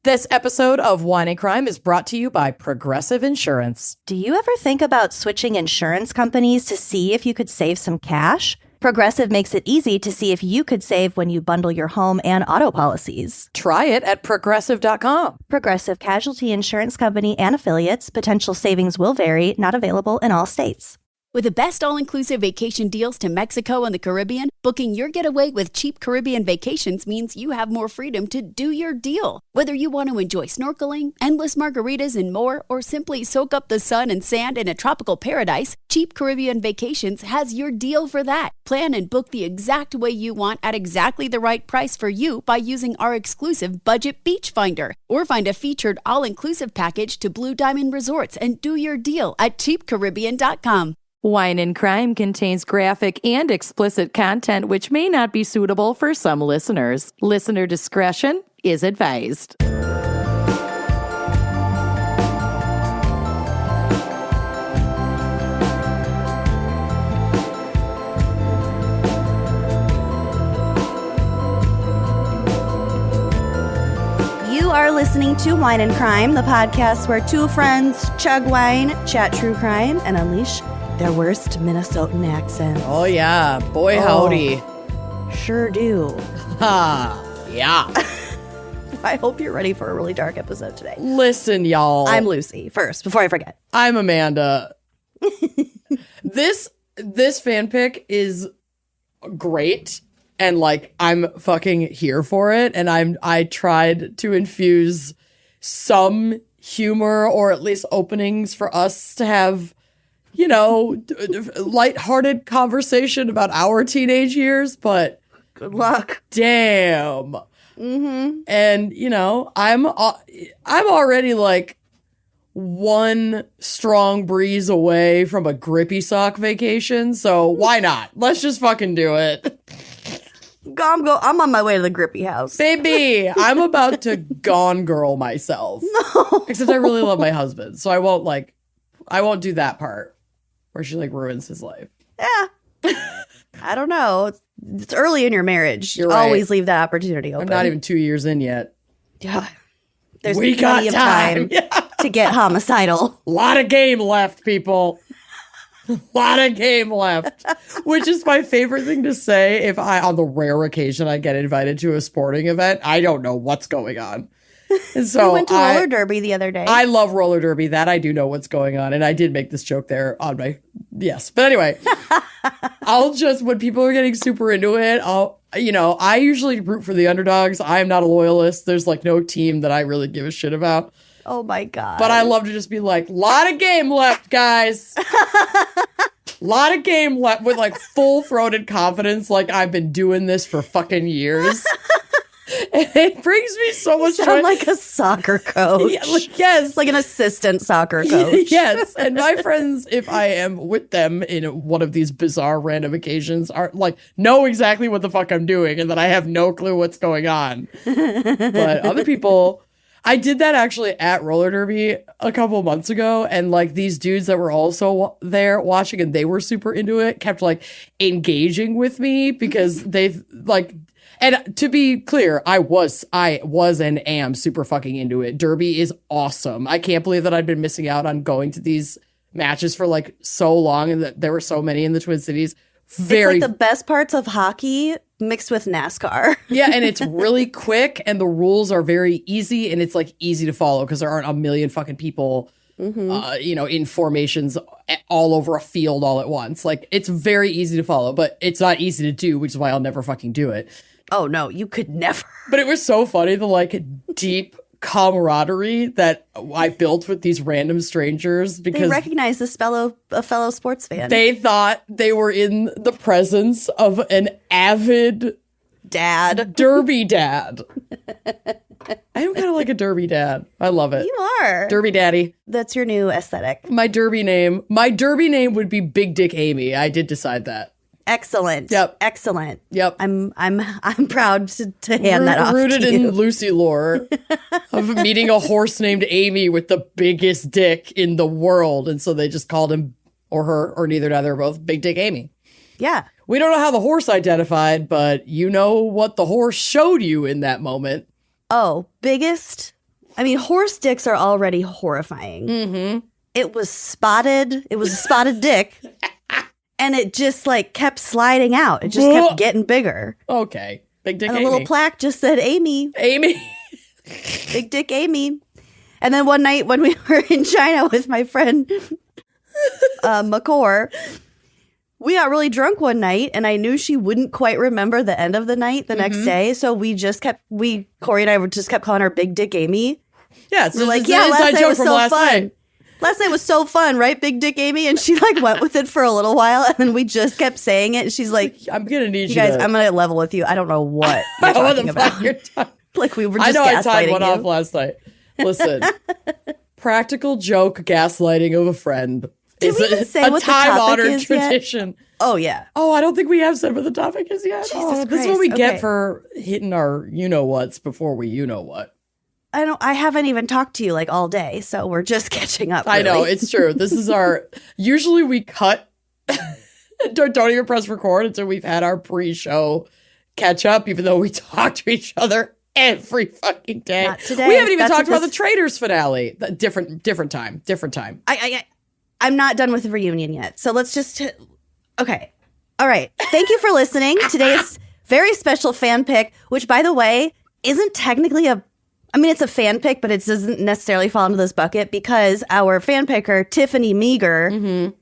This episode of Wine and Crime is brought to you by Progressive Insurance. Do you ever think about switching insurance companies to see if you could save some cash? Progressive makes it easy to see if you could save when you bundle your home and auto policies. Try it at Progressive.com. Progressive Casualty Insurance Company and affiliates. Potential savings will vary. Not available in all states. With the best all-inclusive vacation deals to Mexico and the Caribbean, booking your getaway with cheap Caribbean vacations means you have more freedom to do your deal. Whether you want to enjoy snorkeling, endless margaritas, and more, or simply soak up the sun and sand in a tropical paradise, Cheap Caribbean Vacations has your deal for that. Plan and book the exact way you want at exactly the right price for you by using our exclusive Budget Beach Finder. Or find a featured all-inclusive package to Blue Diamond Resorts and do your deal at cheapcaribbean.com. Wine and Crime contains graphic and explicit content which may not be suitable for some listeners. Listener discretion is advised. You are listening to Wine and Crime, the podcast where two friends chug wine, chat true crime, and unleash their worst Minnesotan accents. Oh, yeah. Boy, howdy. Sure do. Ha. Yeah. I hope you're ready for a really dark episode today. Listen, y'all. I'm Lucy, first, before I forget. I'm Amanda. This fan pick is great. And, like, I'm fucking here for it. And I tried to infuse some humor or at least openings for us to have, you know, lighthearted conversation about our teenage years, but good luck. Damn. Mm-hmm. And, you know, I'm already like one strong breeze away from a grippy sock vacation, so why not? Let's just fucking do it. I'm on my way to the grippy house. Baby, I'm about to Gone Girl myself. No. Except I really love my husband, so I won't do that part. Where she like ruins his life. Yeah. I don't know. It's early in your marriage. You're right. Always leave that opportunity open. I'm not even 2 years in yet. Yeah. There's We plenty got of time Yeah. to get homicidal. A lot of game left, people. A lot of game left. Which is my favorite thing to say if on the rare occasion I get invited to a sporting event. I don't know what's going on. And so we went to roller derby the other day. I love roller derby. That I do know what's going on. And I did make this joke there on my, yes. But anyway, when people are getting super into it, I usually root for the underdogs. I am not a loyalist. There's like no team that I really give a shit about. Oh my God. But I love to just be like, lot of game left, guys. Lot of game left with like full-throated confidence. Like I've been doing this for fucking years. And it brings me so much joy. Sound like a soccer coach. Yeah, yes. Like an assistant soccer coach. Yes. And my friends, if I am with them in one of these bizarre random occasions, are like, know exactly what the fuck I'm doing and that I have no clue what's going on. But other people, I did that actually at roller derby a couple months ago. And like these dudes that were also there watching and they were super into it kept like engaging with me because they've like, and to be clear, I was and am super fucking into it. Derby is awesome. I can't believe that I'd been missing out on going to these matches for like so long and that there were so many in the Twin Cities. It's like the best parts of hockey mixed with NASCAR. Yeah, and it's really quick and the rules are very easy and it's like easy to follow because there aren't a million fucking people in formations all over a field all at once. Like it's very easy to follow, but it's not easy to do, which is why I'll never fucking do it. Oh no, you could never. But it was so funny, the like deep camaraderie that I built with these random strangers because they recognized this a fellow sports fan. They thought they were in the presence of an avid derby dad. I am kind of like a derby dad. I love it. You are. Derby daddy. That's your new aesthetic. My derby name would be Big Dick Amy. I did decide that. Excellent. Yep. Excellent. Yep. I'm proud to hand that off rooted to you. in Lucy lore of meeting a horse named Amy with the biggest dick in the world. And so they just called him or her or neither or both Big Dick Amy. Yeah. We don't know how the horse identified, but you know what the horse showed you in that moment. Oh, biggest I mean, horse dicks are already horrifying. Mm-hmm. It was spotted. It was a spotted dick. And it just like kept sliding out. It just kept getting bigger. Okay. Big dick and Amy. a little plaque just said, Amy. Amy. Big dick Amy. And then one night when we were in China with my friend McCore, we got really drunk one night and I knew she wouldn't quite remember the end of the night the next day. So we just Corey and I just kept calling her Big Dick Amy. Yeah, it's we're like, it's yeah, an last inside night joke was from so last fun. night. Last night was so fun, right, Big Dick Amy? And she like went with it for a little while and then we just kept saying it. And she's like, I'm gonna need you guys, I'm gonna level with you. I don't know what you're talking about. Like we were just I know I tied one you. off last night. Listen, practical joke gaslighting of a friend is we even say a what the topic time-honored is yet? tradition. Oh, yeah. Oh, I don't think we have said what the topic is yet. Jesus This is what we Christ. get Okay. for hitting our you-know-whats before we you-know-what. I haven't even talked to you like all day, so we're just catching up. I know, really. it's true. This is our... Usually we cut... don't even press record until we've had our pre-show catch-up, even though we talk to each other every fucking day. Not today. We haven't even That's talked what about the this- Traitors finale. Different time. I'm not done with the reunion yet, so let's just... Okay. All right. Thank you for listening. Today's very special fan pick, which, by the way, isn't technically it's a fan pick, but it doesn't necessarily fall into this bucket because our fan picker, Tiffany Meager,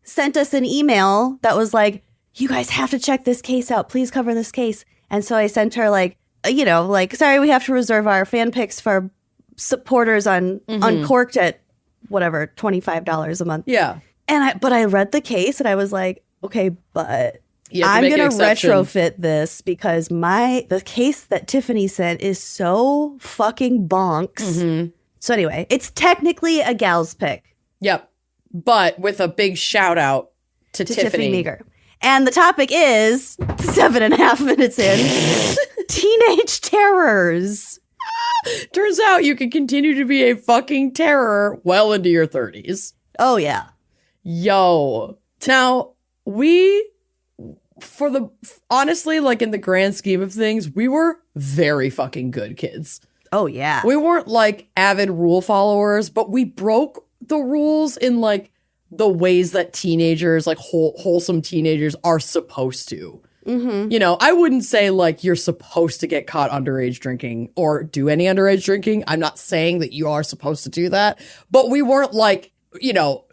sent us an email that was like, you guys have to check this case out. Please cover this case. And so I sent her sorry, we have to reserve our fan picks for supporters on Uncorked at whatever, $25 a month. Yeah. But I read the case and I was like, okay, but You have to I'm make an going to exception. retrofit this because the case that Tiffany sent is so fucking bonks. So anyway, it's technically a gal's pick Yep. But with a big shout out to Tiffany Meager. And the topic is 7.5 minutes in teenage terrors. Turns out you can continue to be a fucking terror well into your 30s. Oh, yeah. Yo. Now, honestly, like in the grand scheme of things, we were very fucking good kids. Oh, yeah. We weren't like avid rule followers, but we broke the rules in like the ways that teenagers, like wholesome teenagers, are supposed to. You know, I wouldn't say like you're supposed to get caught underage drinking or do any underage drinking. I'm not saying that you are supposed to do that, but we weren't like, you know,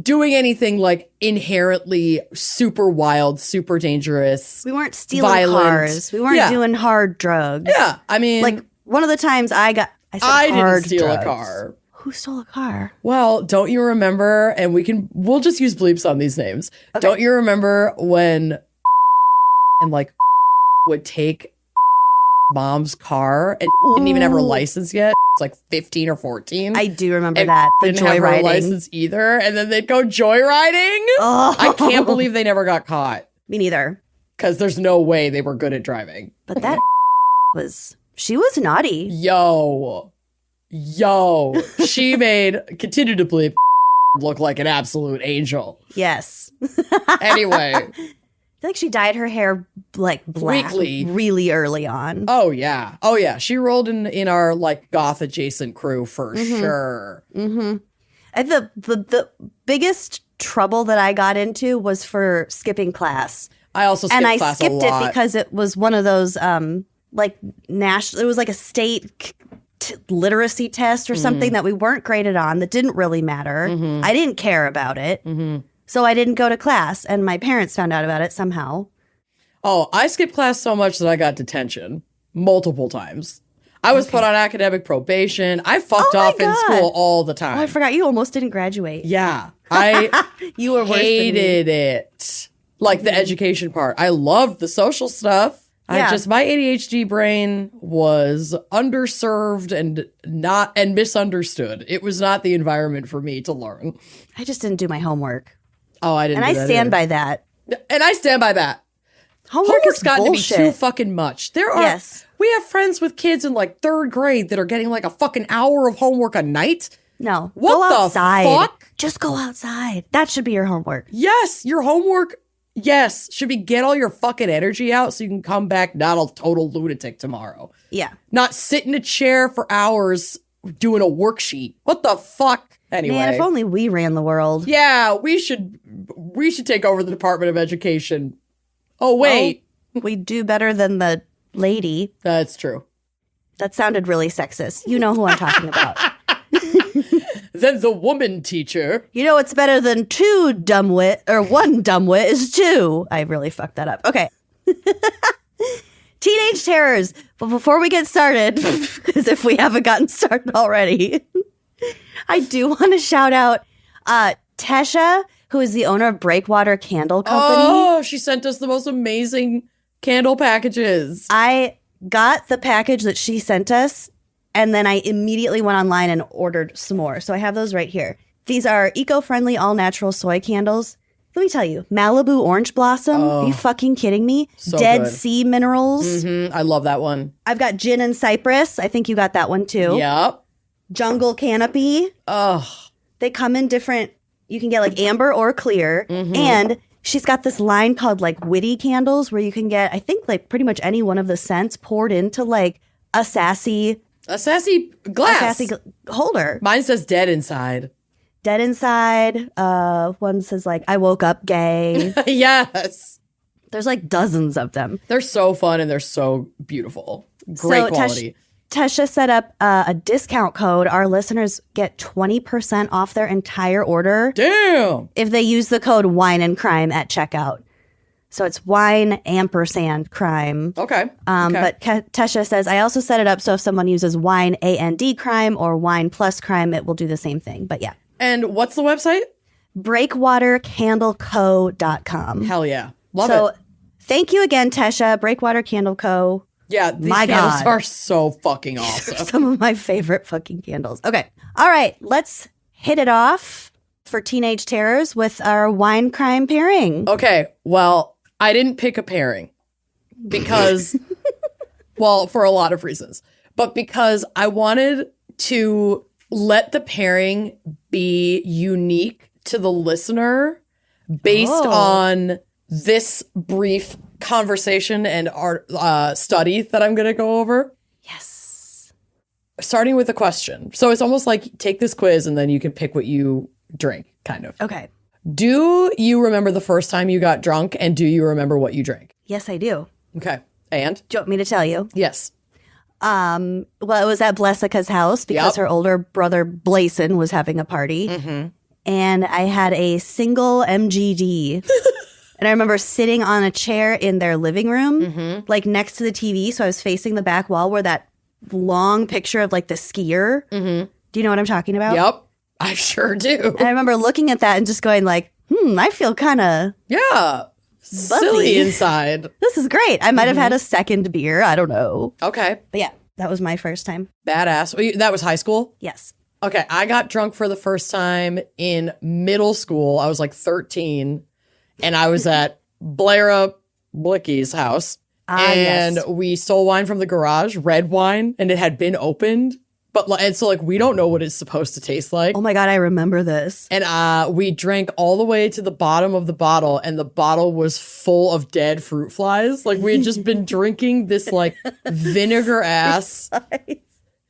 doing anything like inherently super wild, super dangerous. We weren't stealing violent. cars. We weren't doing hard drugs. Yeah, I mean, Like one of the times I said I didn't hard steal drugs. a car. Who stole a car? Well, don't you remember? And we'll just use bleeps on these names. Okay. Don't you remember when and like would take mom's car and didn't even have her license yet? It's like 15 or 14. I do remember and that. The didn't have her joyriding. license either. And then they'd go joyriding. Oh. I can't believe they never got caught Me neither. because there's no way they were good at driving. But that she was naughty. Yo, she continued to bleep look like an absolute angel. Yes. Anyway. I feel like she dyed her hair like black Weekly. really early on. Oh yeah. She rolled in our like goth adjacent crew for sure. And the biggest trouble that I got into was for skipping class. I also skipped And I class skipped a lot. it because it was one of those like national, it was like a state literacy test or something that we weren't graded on that didn't really matter. I didn't care about it. So I didn't go to class and my parents found out about it somehow. Oh, I skipped class so much that I got detention multiple times. I was put on academic probation. I fucked Oh my off in God. school all the time. Oh, I forgot you almost didn't graduate. Yeah. I You were worse than me. hated it. Like the education part. I loved the social stuff. Yeah. My ADHD brain was underserved and misunderstood. It was not the environment for me to learn. I just didn't do my homework. Oh, I didn't. And do I that stand either. by that. And I stand by that. Homework Homework's is gotten bullshit. to be too fucking much. Yes. We have friends with kids in like 3rd grade that are getting like a fucking hour of homework a night. No. What go the outside. fuck? Just go outside. That should be your homework. Yes, your homework Yes. Should be get all your fucking energy out so you can come back not a total lunatic tomorrow. Yeah. Not sit in a chair for hours doing a worksheet. What the fuck? Anyway. Man, if only we ran the world. Yeah, we should take over the Department of Education. Oh, wait. We do better than the lady. That's true. That sounded really sexist. You know who I'm talking about. Then the woman teacher. You know what's better than two dumbwit, or one dumbwit is two. I really fucked that up. Okay. Teenage terrors. But before we get started, because if we haven't gotten started already, I do want to shout out Tesha, who is the owner of Breakwater Candle Company. Oh, she sent us the most amazing candle packages. I got the package that she sent us, and then I immediately went online and ordered some more. So I have those right here. These are eco-friendly, all-natural soy candles. Let me tell you, Malibu Orange Blossom. Are you fucking kidding me? So Dead good. Sea Minerals. I love that one. I've got Gin and Cypress. I think you got that one too. Yep. Jungle Canopy. Oh, They come in different, you can get like amber or clear. And she's got this line called like Witty Candles where you can get, I think like pretty much any one of the scents poured into like a sassy glass. Holder. Mine says dead inside. Dead Inside. One says like, I woke up gay. Yes. There's like dozens of them. They're so fun and they're so beautiful. Great quality. Tesha set up a discount code. Our listeners get 20% off their entire order Damn. if they use the code Wine and Crime at checkout. So it's wine ampersand crime. Okay. But Tesha says, I also set it up so if someone uses wine and crime or wine plus crime, it will do the same thing. But yeah. And what's the website? breakwatercandleco.com. Hell yeah. Love it. Thank you again, Tesha. Breakwater Candle Co. Yeah, these My candles God. are so fucking awesome. Some of my favorite fucking candles. Okay. All right. Let's hit it off for Teenage Terrors with our wine crime pairing. Okay, well, I didn't pick a pairing because, well, for a lot of reasons, but because I wanted to let the pairing be unique to the listener based on this brief conversation and art study that I'm going to go over. Yes. Starting with a question. So it's almost like take this quiz and then you can pick what you drink, kind of. Okay. Do you remember the first time you got drunk and do you remember what you drank? Yes, I do. Okay. And? Do you want me to tell you? Yes. Well, it was at Blessica's house because her older brother Blason was having a party. And I had a single MGD. And I remember sitting on a chair in their living room, like next to the TV. So I was facing the back wall where that long picture of like the skier. Do you know what I'm talking about? Yep. I sure do. And I remember looking at that and just going like, I feel kind of Yeah. Silly inside. This is great. I might have had a second beer. I don't know. Okay. But yeah, that was my first time. Badass. Wait, that was high school? Yes. Okay. I got drunk for the first time in middle school. I was like 13 and I was at Blaira Blicky's house. And yes. we stole wine from the garage, red wine, and it had been opened. And so we don't know what it's supposed to taste like. Oh my God, I remember this. And we drank all the way to the bottom of the bottle, and the bottle was full of dead fruit flies. Like we had just been drinking this like vinegar ass,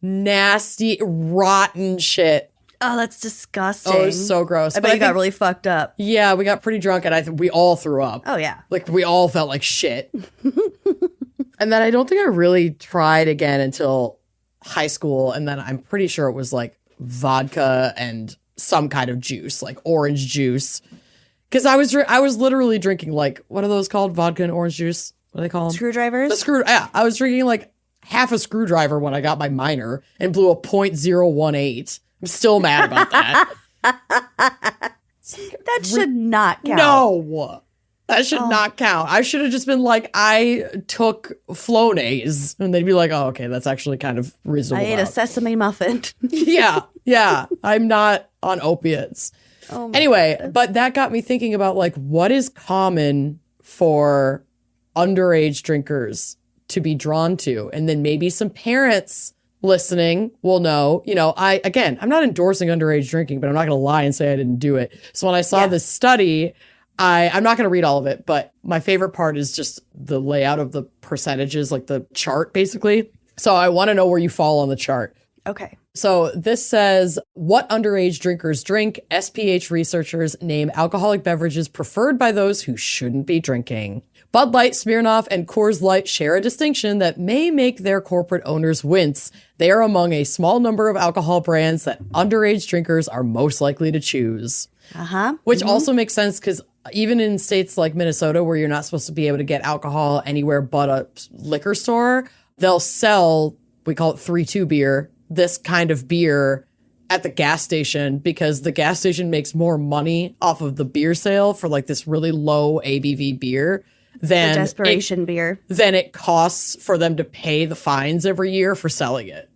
nasty, rotten shit. Oh, that's disgusting. Oh, it was so gross. I bet you got really fucked up. Yeah, we got pretty drunk, and I think we all threw up. Oh yeah. Like we all felt like shit. And then I don't think I really tried again until high school, and then I'm pretty sure it was like vodka and some kind of juice, like orange juice. Because I was literally drinking like, what are those called? Vodka and orange juice? What do they call them? Screwdrivers? Yeah, I was drinking like half a screwdriver when I got my minor and blew a .018. I'm still mad about that. That should not count. No. That should not count. I should have just been like, I took Flonase. And they'd be like, oh, okay, that's actually kind of reasonable. I ate a sesame muffin. Yeah. I'm not on opiates. Oh my anyway, God. But that got me thinking about like, what is common for underage drinkers to be drawn to? And then maybe some parents listening will know, I'm not endorsing underage drinking, but I'm not going to lie and say I didn't do it. So when I saw this study, I'm not going to read all of it, but my favorite part is just the layout of the percentages, like the chart, basically. So I want to know where you fall on the chart. Okay. So this says, what underage drinkers drink? SPH researchers name alcoholic beverages preferred by those who shouldn't be drinking. Bud Light, Smirnoff, and Coors Light share a distinction that may make their corporate owners wince. They are among a small number of alcohol brands that underage drinkers are most likely to choose. Which also makes sense because even in states like Minnesota, where you're not supposed to be able to get alcohol anywhere but a liquor store, they'll sell, we call it 3-2 beer, this kind of beer at the gas station because the gas station makes more money off of the beer sale for like this really low ABV beer than desperation beer than it costs for them to pay the fines every year for selling it.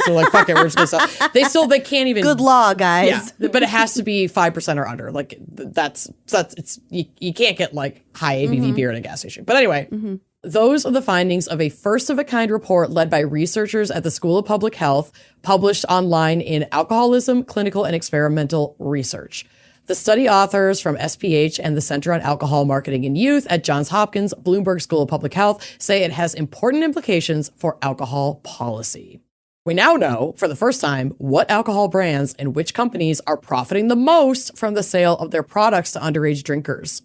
So like, fuck it, we're just gonna sell. They can't even. Good law, guys. Yeah, but it has to be 5% or under. Like that's it's you can't get like high ABV beer in a gas station. But anyway, those are the findings of a first of a kind report led by researchers at the School of Public Health, published online in Alcoholism, Clinical and Experimental Research. The study authors from SPH and the Center on Alcohol Marketing in Youth at Johns Hopkins Bloomberg School of Public Health say it has important implications for alcohol policy. We now know, for the first time, what alcohol brands and which companies are profiting the most from the sale of their products to underage drinkers.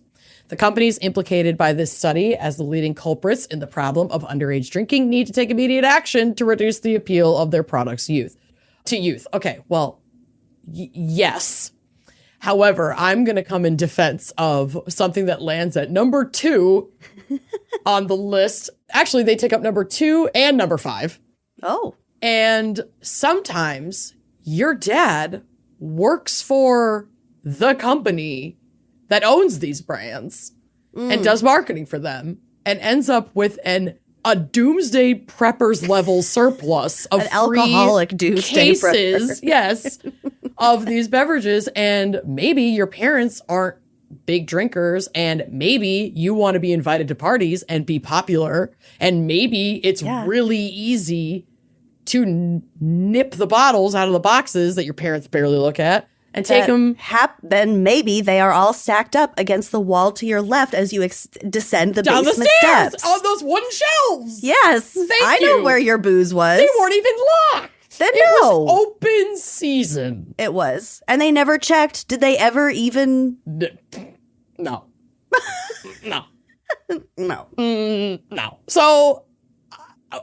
The companies implicated by this study as the leading culprits in the problem of underage drinking need to take immediate action to reduce the appeal of their products to youth. Okay, well, yes. However, I'm going to come in defense of something that lands at number 2 on the list. Actually, they take up number 2 and number 5. Oh. And sometimes your dad works for the company that owns these brands and does marketing for them and ends up with a doomsday preppers level surplus of an alcoholic doomsday cases, yes, of these beverages. And maybe your parents aren't big drinkers, and maybe you want to be invited to parties and be popular, and maybe it's really easy to nip the bottles out of the boxes that your parents barely look at and take them. Then maybe they are all stacked up against the wall to your left as you descend the down basement the stairs steps. on those wooden shelves. Yes. I know where your booze was. They weren't even locked. Then It no. was open season. It was. And they never checked. Did they ever even? No. No. No. No. So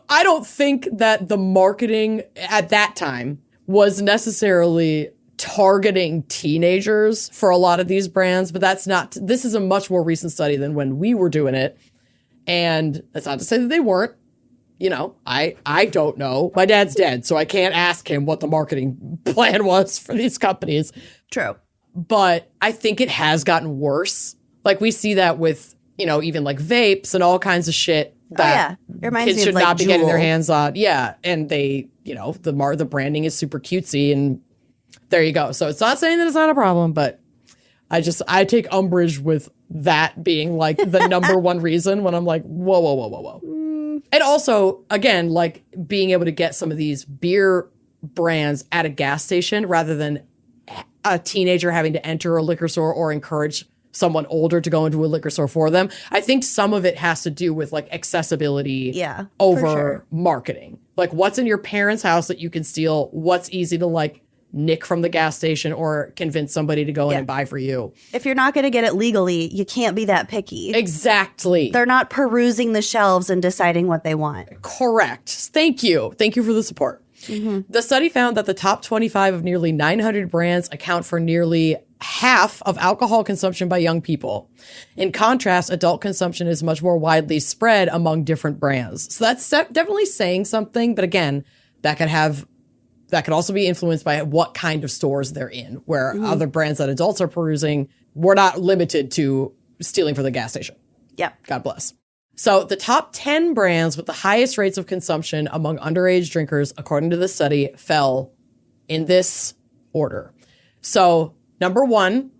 I don't think that the marketing at that time was necessarily targeting teenagers for a lot of these brands, but this is a much more recent study than when we were doing it. And that's not to say that they weren't. You know, I don't know. My dad's dead, so I can't ask him what the marketing plan was for these companies. True. But I think it has gotten worse. Like we see that with, even like vapes and all kinds of shit that kids should not be getting their hands on. Yeah. And they, the branding is super cutesy, and there you go. So it's not saying that it's not a problem, but I take umbrage with that being like the number one reason when I'm like, whoa. And also, again, like being able to get some of these beer brands at a gas station rather than a teenager having to enter a liquor store or encourage someone older to go into a liquor store for them. I think some of it has to do with like accessibility over marketing. Like what's in your parents' house that you can steal, what's easy to like nick from the gas station or convince somebody to go in and buy for you. If you're not going to get it legally, you can't be that picky. Exactly. They're not perusing the shelves and deciding what they want. Correct. Thank you. Thank you for the support. Mm-hmm. The study found that the top 25 of nearly 900 brands account for nearly half of alcohol consumption by young people. In contrast, adult consumption is much more widely spread among different brands. So that's definitely saying something. But again, that could also be influenced by what kind of stores they're in, where other brands that adults are perusing, we're not limited to stealing from the gas station. Yep. God bless. So the top 10 brands with the highest rates of consumption among underage drinkers, according to the study, fell in this order. So number 1,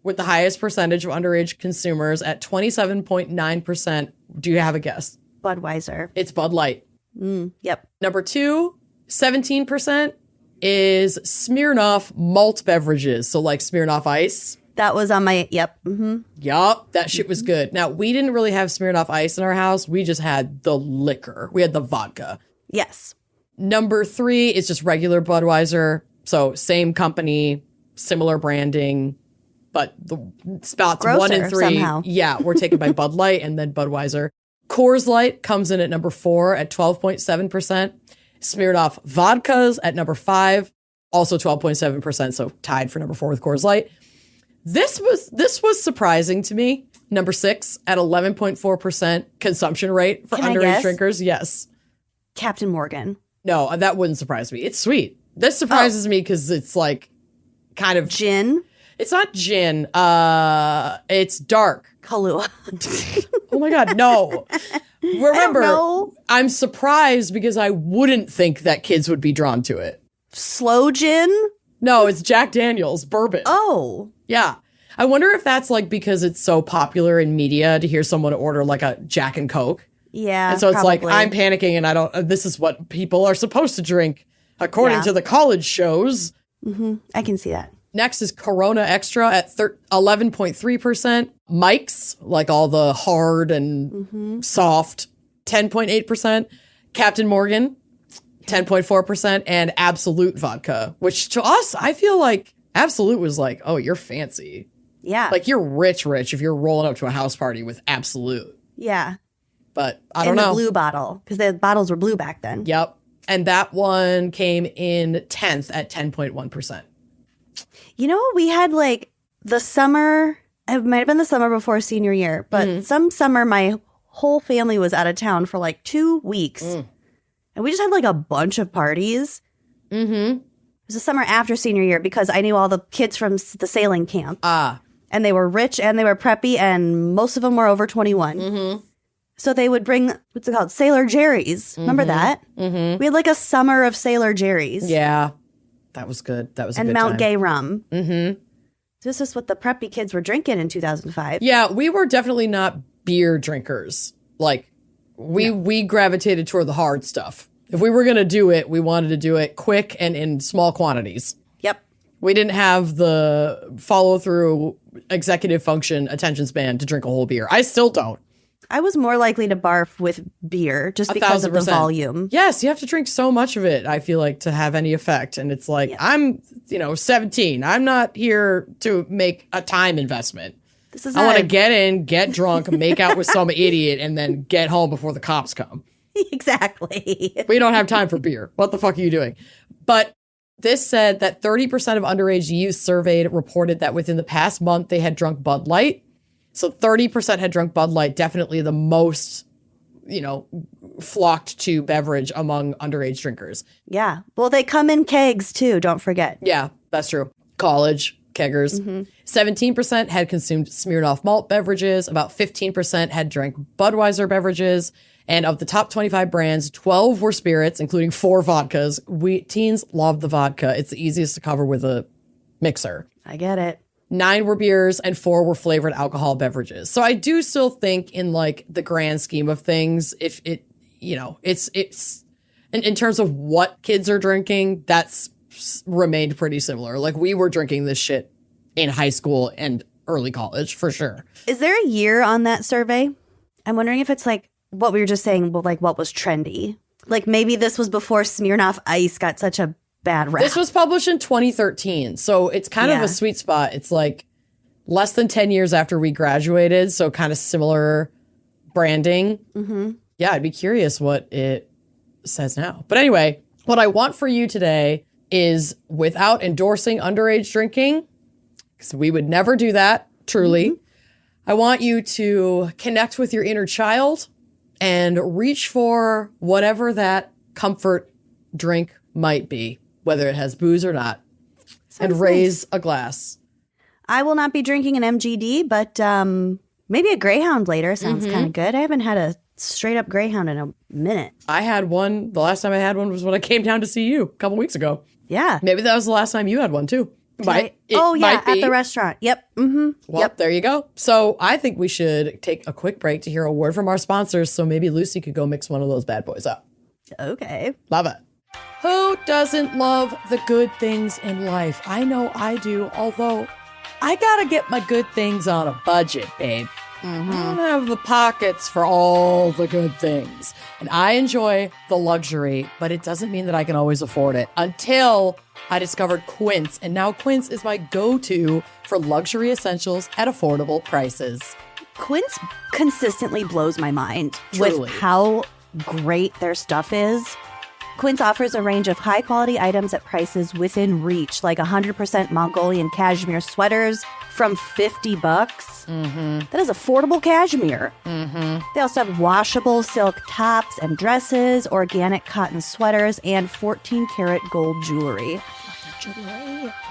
with the highest percentage of underage consumers at 27.9%. Do you have a guess? Budweiser. It's Bud Light. Yep. Number 2, 17% is Smirnoff malt beverages. So like Smirnoff Ice. That was on my, yep. Mm-hmm. Yup, that shit was good. Now, we didn't really have Smirnoff Ice in our house. We just had the liquor. We had the vodka. Yes. Number 3 is just regular Budweiser. So same company, similar branding, but the spots Grosser, 1 and 3, somehow. yeah, were taken by Bud Light and then Budweiser. Coors Light comes in at number 4 at 12.7%. Smirnoff Vodkas at number 5, also 12.7%, so tied for number 4 with Coors Light. This was surprising to me. Number 6 at 11.4% consumption rate for Can I underage guess? drinkers. Yes. Captain Morgan. No, that wouldn't surprise me. It's sweet. This surprises me because it's like kind of Gin. It's not gin. It's dark. Kahlua. Oh my God, no. Remember, know. I'm surprised because I wouldn't think that kids would be drawn to it. Slow gin. No, it's Jack Daniel's bourbon. Oh. Yeah. I wonder if that's like because it's so popular in media to hear someone order like a Jack and Coke. Yeah. And so it's probably. like, I'm panicking and I don't, this is what people are supposed to drink according Yeah. to the college shows. Mm-hmm. I can see that. Next is Corona Extra at 11.3%. Mike's, like all the hard and soft, 10.8%. Captain Morgan, 10.4%. And Absolute Vodka, which to us, I feel like Absolute was like, oh, you're fancy. Yeah. Like you're rich if you're rolling up to a house party with Absolute. yeah. But I don't In know. the blue bottle, because the bottles were blue back then. Yep. And that one came in 10th at 10.1%. You know, we had like the summer, it might have been the summer before senior year, but some summer my whole family was out of town for like 2 weeks. And we just had like a bunch of parties. Mm-hmm. It was the summer after senior year because I knew all the kids from the sailing camp. And they were rich and they were preppy and most of them were over 21. Mm-hmm. So they would bring, what's it called? Sailor Jerry's. Remember that? Mm-hmm. We had like a summer of Sailor Jerry's. Yeah. That was good. That was a And good Mount time. Gay rum. Mm-hmm. This is what the preppy kids were drinking in 2005. Yeah, we were definitely not beer drinkers. Like, we gravitated toward the hard stuff. If we were going to do it, we wanted to do it quick and in small quantities. Yep. We didn't have the follow-through executive function attention span to drink a whole beer. I still don't. I was more likely to barf with beer just because of the 1,000%. volume. Yes, you have to drink so much of it, I feel like, to have any effect. And it's like, I'm, 17. I'm not here to make a time investment. This is I want to get in, get drunk, make out with some idiot, and then get home before the cops come. Exactly. We don't have time for beer. What the fuck are you doing? But this said that 30% of underage youth surveyed reported that within the past month they had drunk Bud Light. So 30% had drunk Bud Light, definitely the most, flocked to beverage among underage drinkers. Yeah. Well, they come in kegs too, don't forget. Yeah, that's true. College, keggers. 17% had consumed Smirnoff malt beverages. About 15% had drank Budweiser beverages. And of the top 25 brands, 12 were spirits, including 4 vodkas. Teens love the vodka. It's the easiest to cover with a mixer. I get it. 9 were beers and 4 were flavored alcohol beverages. So I do still think in like the grand scheme of things, if it, it's in terms of what kids are drinking, that's remained pretty similar. Like we were drinking this shit in high school and early college for sure. Is there a year on that survey? I'm wondering if it's like what we were just saying, but like what was trendy. Like maybe this was before Smirnoff Ice got such a bad rap. This was published in 2013. So it's kind of Yeah. a sweet spot. It's like less than 10 years after we graduated. So kind of similar branding. Mm-hmm. Yeah, I'd be curious what it says now. But anyway, what I want for you today is without endorsing underage drinking, because we would never do that, truly. I want you to connect with your inner child and reach for whatever that comfort drink might be, whether it has booze or not, and raise a glass. I will not be drinking an MGD, but maybe a Greyhound later sounds kind of good. I haven't had a straight up Greyhound in a minute. I had one. The last time I had one was when I came down to see you a couple weeks ago. Yeah. Maybe that was the last time you had one too. At the restaurant. Yep. Mm-hmm. Well, there you go. So I think we should take a quick break to hear a word from our sponsors. So maybe Lucy could go mix one of those bad boys up. Okay. Love it. Who doesn't love the good things in life? I know I do, although I gotta get my good things on a budget, babe. I don't have the pockets for all the good things. And I enjoy the luxury, but it doesn't mean that I can always afford it. Until I discovered Quince, and now Quince is my go-to for luxury essentials at affordable prices. Quince consistently blows my mind Truly. with how great their stuff is. Quince offers a range of high-quality items at prices within reach, like 100% Mongolian cashmere sweaters from $50. That is affordable cashmere. They also have washable silk tops and dresses, organic cotton sweaters, and 14-karat gold jewelry.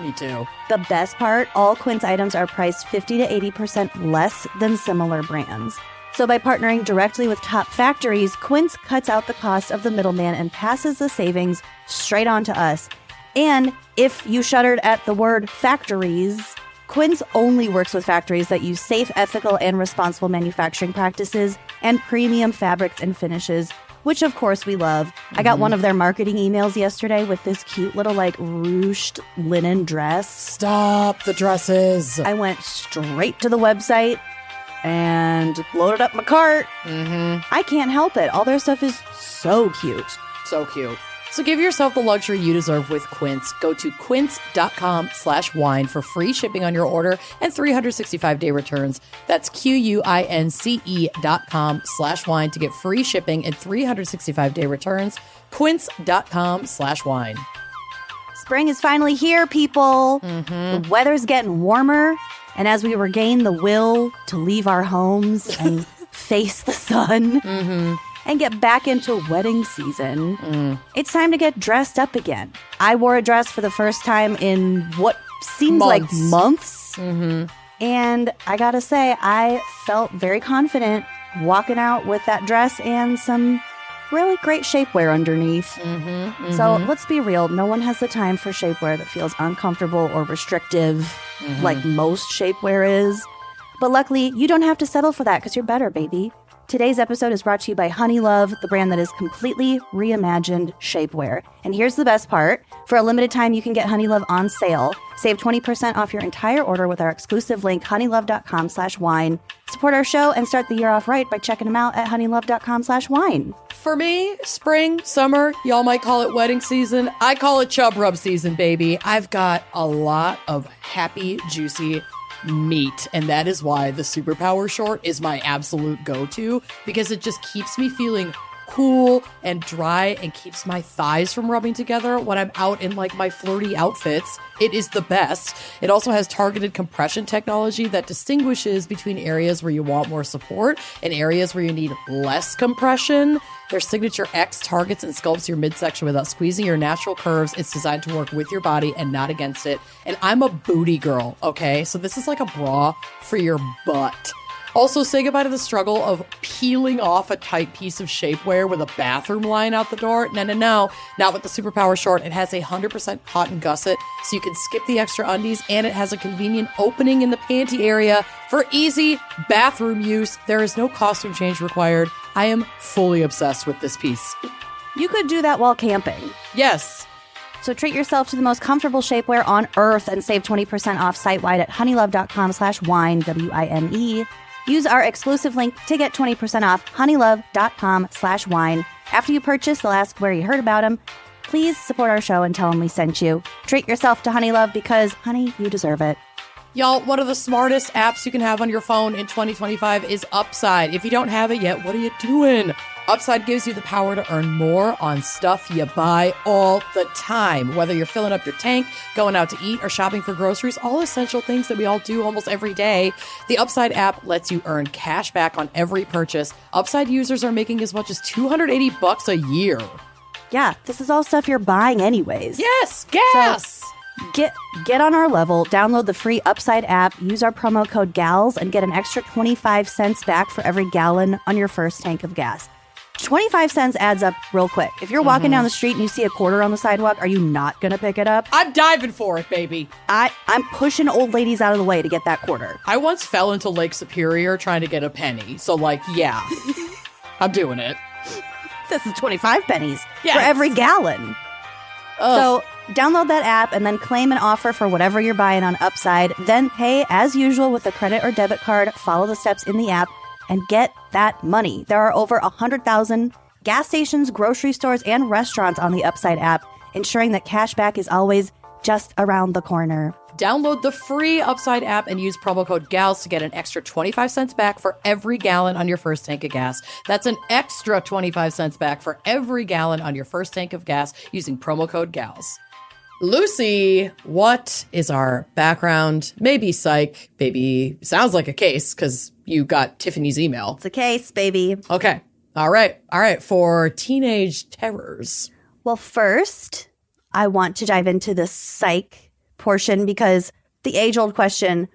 Me too. The best part, all Quince items are priced 50 to 80% less than similar brands. So by partnering directly with top factories, Quince cuts out the cost of the middleman and passes the savings straight on to us. And if you shuddered at the word factories, Quince only works with factories that use safe, ethical, and responsible manufacturing practices and premium fabrics and finishes, which of course we love. I got one of their marketing emails yesterday with this cute little ruched linen dress. Stop the dresses. I went straight to the website and loaded up my cart. I can't help it. All their stuff is so cute. So cute. So give yourself the luxury you deserve with Quince. Go to quince.com/wine for free shipping on your order and 365-day returns. That's QUINCE.com/wine to get free shipping and 365-day returns. Quince.com/wine. Spring is finally here, people. The weather's getting warmer. And as we regain the will to leave our homes and face the sun and get back into wedding season, it's time to get dressed up again. I wore a dress for the first time in what seems like months. And I gotta say, I felt very confident walking out with that dress and some really great shapewear underneath. So let's be real. No one has the time for shapewear that feels uncomfortable or restrictive like most shapewear is. But luckily, you don't have to settle for that because you're better, baby. Today's episode is brought to you by Honey Love, the brand that is completely reimagined shapewear. And here's the best part. For a limited time, you can get Honey Love on sale. Save 20% off your entire order with our exclusive link, honeylove.com/wine. Support our show and start the year off right by checking them out at honeylove.com/wine. For me, spring, summer, y'all might call it wedding season. I call it chub rub season, baby. I've got a lot of happy, juicy meat, and that is why the Superpower short is my absolute go-to, because it just keeps me feeling cool and dry and keeps my thighs from rubbing together when I'm out in my flirty outfits. It is the best. It also has targeted compression technology that distinguishes between areas where you want more support and areas where you need less compression. Their signature X targets and sculpts your midsection without squeezing your natural curves. It's designed to work with your body and not against it. And I'm a booty girl, okay? So this is like a bra for your butt. Also, say goodbye to the struggle of peeling off a tight piece of shapewear with a bathroom line out the door. No. Not with the Superpower short. It has a 100% cotton gusset, so you can skip the extra undies, and it has a convenient opening in the panty area for easy bathroom use. There is no costume change required. I am fully obsessed with this piece. You could do that while camping. Yes. So treat yourself to the most comfortable shapewear on earth and save 20% off site-wide at honeylove.com/wine, WINE. Use our exclusive link to get 20% off, honeylove.com/wine. After you purchase, they'll ask where you heard about them. Please support our show and tell them we sent you. Treat yourself to Honey Love because, honey, you deserve it. Y'all, one of the smartest apps you can have on your phone in 2025 is Upside. If you don't have it yet, what are you doing? Upside gives you the power to earn more on stuff you buy all the time. Whether you're filling up your tank, going out to eat, or shopping for groceries, all essential things that we all do almost every day. The Upside app lets you earn cash back on every purchase. Upside users are making as much as $280 a year. Yeah, this is all stuff you're buying anyways. Yes, gas! So get on our level, download the free Upside app, use our promo code GALS, and get an extra 25 cents back for every gallon on your first tank of gas. 25 cents adds up real quick. If you're walking down the street and you see a quarter on the sidewalk, are you not going to pick it up? I'm diving for it, baby. I'm pushing old ladies out of the way to get that quarter. I once fell into Lake Superior trying to get a penny. So, yeah, I'm doing it. This is 25 pennies Yes. for every gallon. So download that app and then claim an offer for whatever you're buying on Upside. Then pay as usual with a credit or debit card. Follow the steps in the app and get that money. There are over 100,000 gas stations, grocery stores, and restaurants on the Upside app, ensuring that cash back is always just around the corner. Download the free Upside app and use promo code GALS to get an extra 25 cents back for every gallon on your first tank of gas. That's an extra 25 cents back for every gallon on your first tank of gas using promo code GALS. Lucy, what is our background? Maybe psych, maybe sounds like a case because you got Tiffany's email. It's a case, baby. Okay. All right. For teenage terrors. Well, first, I want to dive into the psych portion because the age-old question,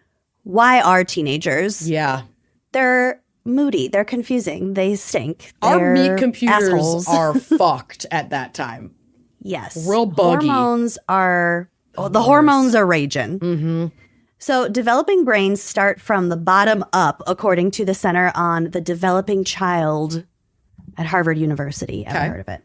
why are teenagers? Yeah. They're moody. They're confusing. They stink. Our They're meat computers assholes. are fucked at that time. Yes. Real buggy. The hormones are raging. Mm-hmm. So developing brains start from the bottom up, according to the Center on the Developing Child at Harvard University. I've heard of it.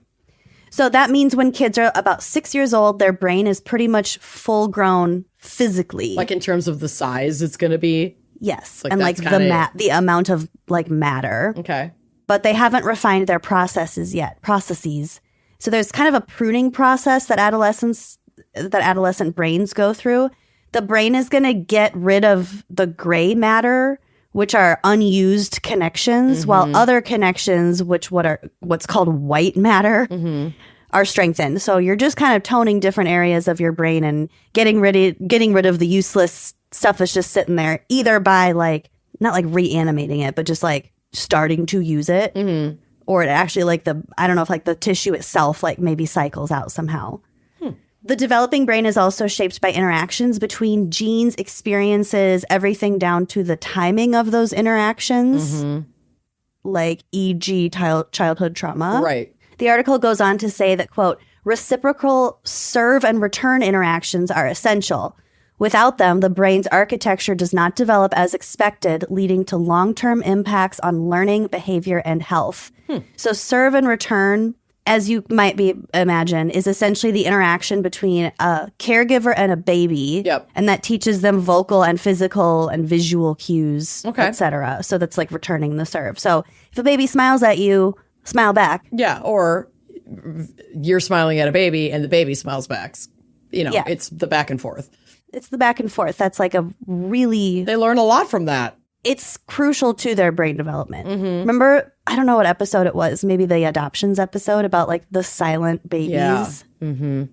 So that means when kids are about 6 years old, their brain is pretty much full grown physically. Like in terms of the size it's going to be? Yes. Like and like kinda... the amount of like matter. Okay. But they haven't refined their processes. So there's kind of a pruning process that adolescent brains go through. The brain is going to get rid of the gray matter, which are unused connections, while other connections, what's called white matter, are strengthened. So you're just kind of toning different areas of your brain and getting rid of the useless stuff that's just sitting there, either by like not like reanimating it, but just like starting to use it, or it actually like the tissue itself like maybe cycles out somehow. The developing brain is also shaped by interactions between genes, experiences, everything down to the timing of those interactions, like e.g. childhood trauma. Right. The article goes on to say that, quote, reciprocal serve and return interactions are essential. Without them, the brain's architecture does not develop as expected, leading to long-term impacts on learning, behavior, and health. So serve and return, as you might imagine, is essentially the interaction between a caregiver and a baby. Yep. And that teaches them vocal and physical and visual cues, Okay. etc. So that's like returning the serve. So if a baby smiles at you, smile back. Yeah. Or you're smiling at a baby and the baby smiles back. It's the back and forth. It's the back and forth. That's like They learn a lot from that. It's crucial to their brain development. Remember, I don't know what episode it was, maybe the adoptions episode about like the silent babies. Yeah. It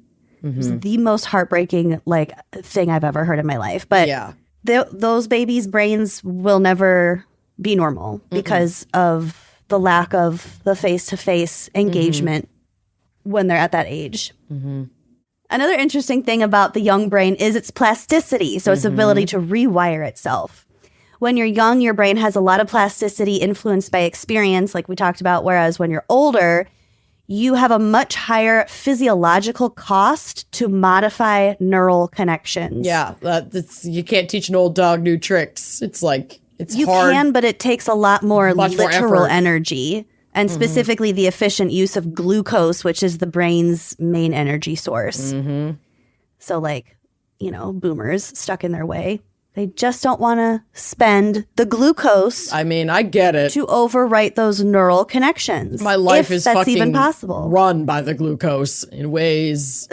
was the most heartbreaking like thing I've ever heard in my life. But those babies' brains will never be normal because of the lack of the face-to-face engagement when they're at that age. Another interesting thing about the young brain is its plasticity, so its ability to rewire itself. When you're young, your brain has a lot of plasticity influenced by experience, like we talked about, whereas when you're older, you have a much higher physiological cost to modify neural connections. Yeah, you can't teach an old dog new tricks. It's like, it's you hard. You can, but it takes a lot more literal effort. Energy, and specifically the efficient use of glucose, which is the brain's main energy source. So like, boomers stuck in their way. They just don't want to spend the glucose. I mean, I get it. To overwrite those neural connections. My life is that's fucking even possible. Run by the glucose in ways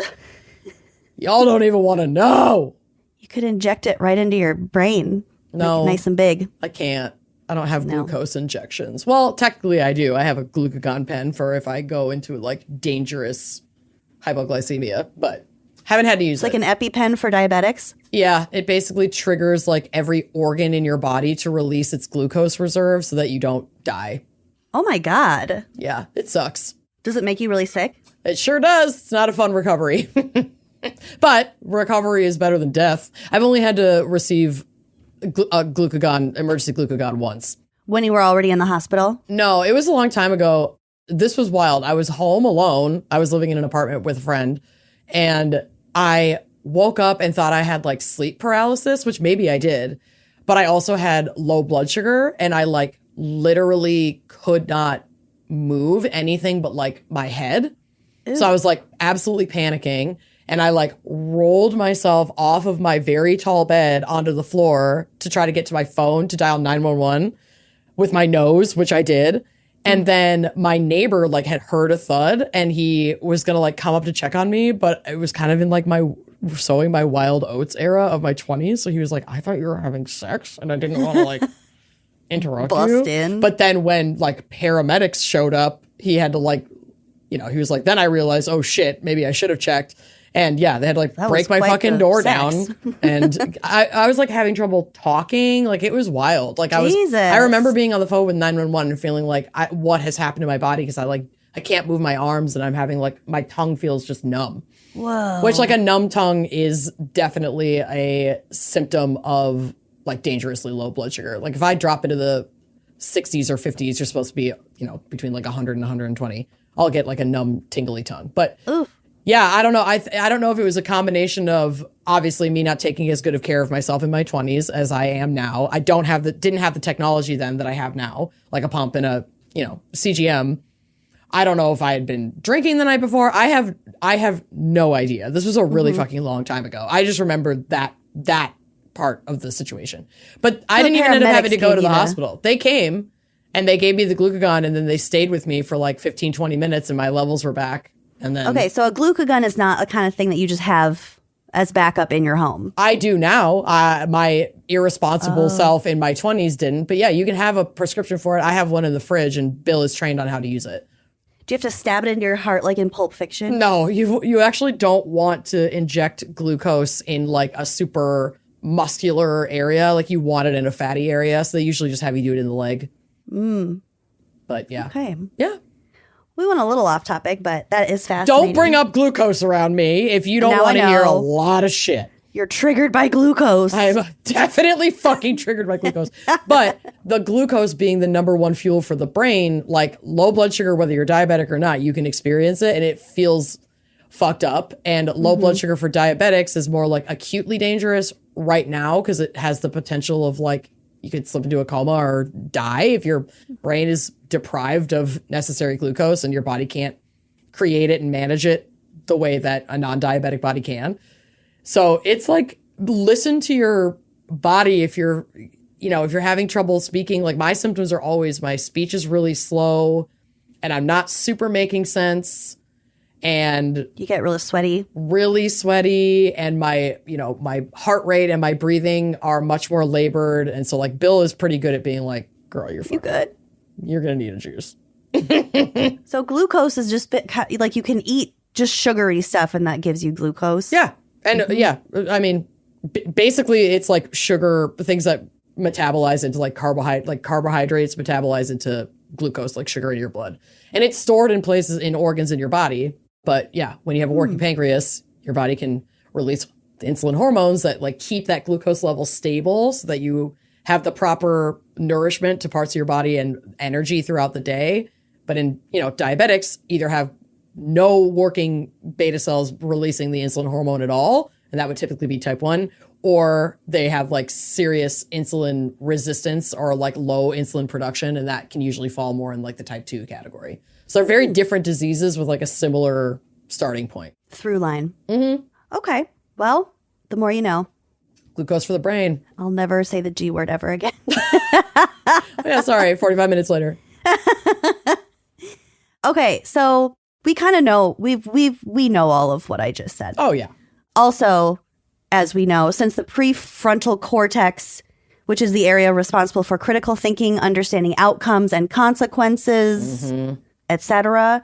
y'all don't even want to know. You could inject it right into your brain. No. Make it nice and big. I can't. I don't have glucose injections. Well, technically I do. I have a glucagon pen for if I go into like dangerous hypoglycemia, but haven't had to use it. It's like an EpiPen for diabetics? Yeah, it basically triggers like every organ in your body to release its glucose reserve so that you don't die. Oh my God. Yeah, it sucks. Does it make you really sick? It sure does. It's not a fun recovery. But recovery is better than death. I've only had to receive emergency glucagon once. When you were already in the hospital? No, it was a long time ago. This was wild. I was home alone. I was living in an apartment with a friend, and I woke up and thought I had like sleep paralysis, which maybe I did, but I also had low blood sugar, and I like literally could not move anything but like my head. So I was like absolutely panicking. And I like rolled myself off of my very tall bed onto the floor to try to get to my phone to dial 911 with my nose, which I did. And then my neighbor like had heard a thud and he was going to like come up to check on me. But it was kind of in like my sowing my wild oats era of my 20s. So he was like, I thought you were having sex and I didn't want to like interrupt Bust you. in. But then when like paramedics showed up, he had to like, you know, he was like, then I realized, oh shit, maybe I should have checked. And yeah, they had to like break my fucking door down. And I was like having trouble talking. Like it was wild. Like I remember being on the phone with 911 and feeling like what has happened to my body? Because I can't move my arms and I'm having like my tongue feels just numb. Whoa. Which like a numb tongue is definitely a symptom of like dangerously low blood sugar. Like if I drop into the 60s or 50s, you're supposed to be, you know, between like 100 and 120. I'll get like a numb, tingly tongue. But yeah, I don't know. I don't know if it was a combination of obviously me not taking as good of care of myself in my 20s as I am now. I didn't have the technology then that I have now, like a pump and a, you know, CGM. I don't know if I had been drinking the night before. I have no idea. This was a really fucking long time ago. I just remember that part of the situation. But I didn't even end up having to go to the hospital. They came and they gave me the glucagon and then they stayed with me for like 15, 20 minutes and my levels were back. And then okay, so a glucagon is not a kind of thing that you just have as backup in your home. I do now. My irresponsible self in my 20s didn't. But yeah, you can have a prescription for it. I have one in the fridge and Bill is trained on how to use it. Do you have to stab it into your heart like in Pulp Fiction? No, you actually don't want to inject glucose in like a super muscular area. Like you want it in a fatty area. So they usually just have you do it in the leg. But yeah. Okay. Yeah. We went a little off topic, but that is fascinating. Don't bring up glucose around me if you don't want to hear a lot of shit. You're triggered by glucose. I'm definitely fucking triggered by glucose. But the glucose being the number one fuel for the brain, like low blood sugar, whether you're diabetic or not, you can experience it and it feels fucked up. And low blood sugar for diabetics is more like acutely dangerous right now because it has the potential of like you could slip into a coma or die if your brain is deprived of necessary glucose and your body can't create it and manage it the way that a non-diabetic body can. So it's like, listen to your body if you're having trouble speaking. Like my symptoms are always my speech is really slow and I'm not super making sense. And you get really sweaty, and my heart rate and my breathing are much more labored. And so like Bill is pretty good at being like, girl, you're good. You're going to need a juice. So glucose is just like you can eat just sugary stuff and that gives you glucose. Yeah. And I mean, basically it's like sugar, things that metabolize into like carbohydrates metabolize into glucose, like sugar in your blood. And it's stored in places in organs in your body. But yeah, when you have a working pancreas, your body can release the insulin hormones that like keep that glucose level stable so that you have the proper nourishment to parts of your body and energy throughout the day. But in, diabetics either have no working beta cells releasing the insulin hormone at all, and that would typically be type 1, or they have like serious insulin resistance or like low insulin production, and that can usually fall more in like the type 2 category. So they're very different diseases with like a similar starting point. Through line. Mm-hmm. Okay. Well, the more you know. Glucose for the brain. I'll never say the G word ever again. Yeah, sorry. 45 minutes later. Okay, so we kind of know, we know all of what I just said. Oh, yeah. Also, as we know, since the prefrontal cortex, which is the area responsible for critical thinking, understanding outcomes and consequences, etc.,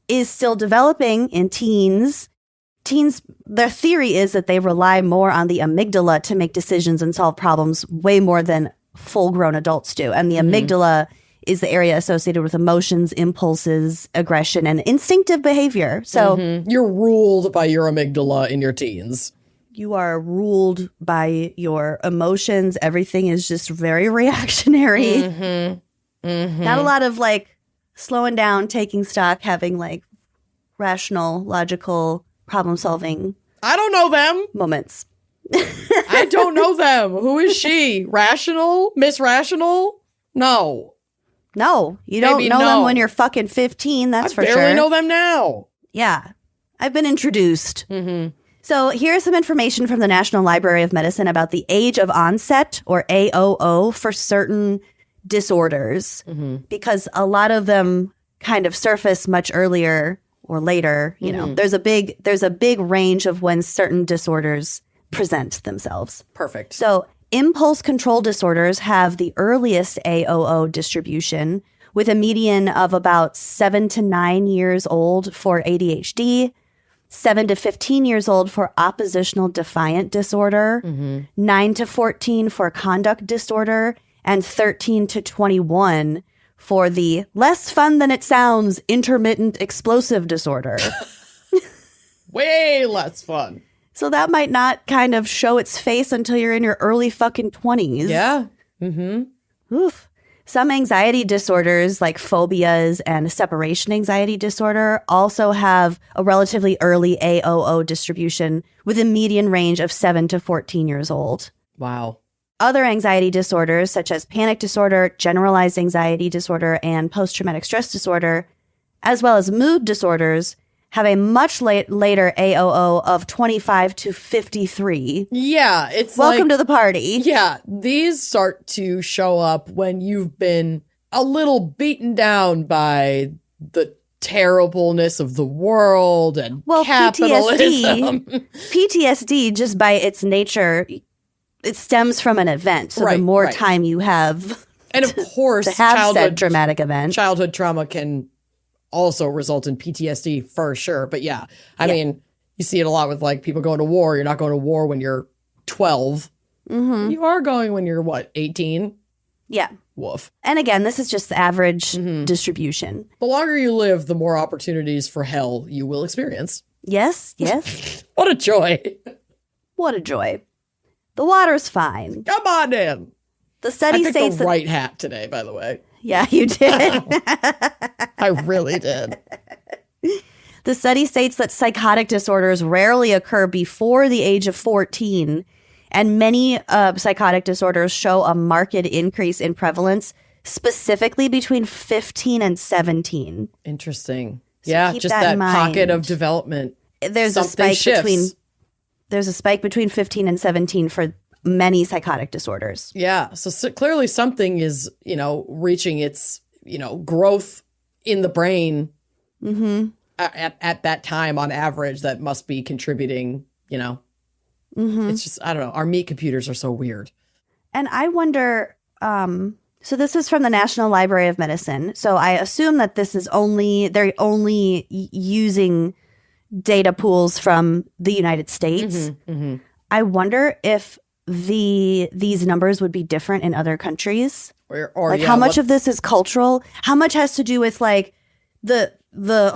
is still developing in teens. Teens, their theory is that they rely more on the amygdala to make decisions and solve problems way more than full-grown adults do. And the amygdala is the area associated with emotions, impulses, aggression, and instinctive behavior. So you're ruled by your amygdala in your teens. You are ruled by your emotions. Everything is just very reactionary. Not a lot of like slowing down, taking stock, having like rational, logical, problem-solving. I don't know them. Moments. I don't know them. Who is she? Rational? Miss Rational? No. No, you don't know them when you're fucking 15, that's for sure. I barely know them now. Yeah, I've been introduced. Mm-hmm. So here's some information from the National Library of Medicine about the age of onset, or AOO, for certain disorders, because a lot of them kind of surface much earlier or later. You know, there's a big range of when certain disorders present themselves. Perfect. So impulse control disorders have the earliest AOO distribution, with a median of about 7 to 9 years old for ADHD, 7 to 15 years old for oppositional defiant disorder, 9 to 14 for conduct disorder, and 13 to 21 for the less fun than it sounds intermittent explosive disorder. Way less fun. So that might not kind of show its face until you're in your early fucking 20s. Yeah. Mm-hmm. Oof. Some anxiety disorders, like phobias and separation anxiety disorder, also have a relatively early AOO distribution with a median range of 7 to 14 years old. Wow. Other anxiety disorders, such as panic disorder, generalized anxiety disorder, and post-traumatic stress disorder, as well as mood disorders, have a much later AOO of 25 to 53. Yeah, it's Welcome to the party. Yeah, these start to show up when you've been a little beaten down by the terribleness of the world and capitalism. PTSD, just by its nature, it stems from an event. So the more time you have, and of course, to have said dramatic event, childhood trauma can also result in PTSD for sure. But yeah, I mean, you see it a lot with like people going to war. You're not going to war when you're 12. You are going when you're what, 18? Yeah. Woof. And again, this is just the average distribution. The longer you live, the more opportunities for hell you will experience. Yes, yes. What a joy. What a joy. The water's fine. Come on in. The study I picked states the right hat today, by the way. Yeah, you did. I really did. The study states that psychotic disorders rarely occur before the age of 14, and many psychotic disorders show a marked increase in prevalence, specifically between 15 and 17. Interesting. So yeah, keep just that that in mind. pocket of development. There's a Something spike shifts. between 15 and 17 for many psychotic disorders. Yeah. So clearly something is, reaching its, growth in the brain at that time on average that must be contributing, It's just, I don't know. Our meat computers are so weird. And I wonder, so this is from the National Library of Medicine. So I assume that this is they're only using data pools from the United States. I wonder if these numbers would be different in other countries. Or how much of this is cultural? How much has to do with like the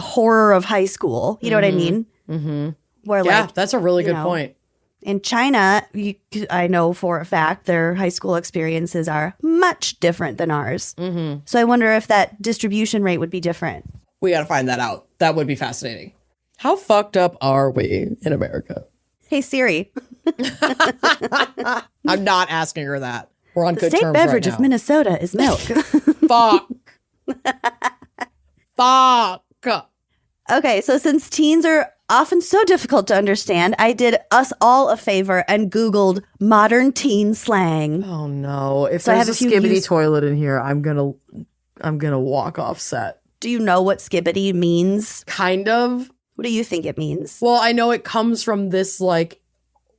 horror of high school? You know what I mean? Where that's a really good point. In China, I know for a fact their high school experiences are much different than ours. So I wonder if that distribution rate would be different. We got to find that out. That would be fascinating. How fucked up are we in America? Hey, Siri. I'm not asking her that. We're on good terms right now. The state beverage of Minnesota is milk. Fuck. Fuck. Okay, so since teens are often so difficult to understand, I did us all a favor and Googled modern teen slang. Oh no! If So I there's have a a few skibbity toilet in here, I'm gonna walk off set. Do you know what skibbity means? Kind of. What do you think it means? Well, I know it comes from this like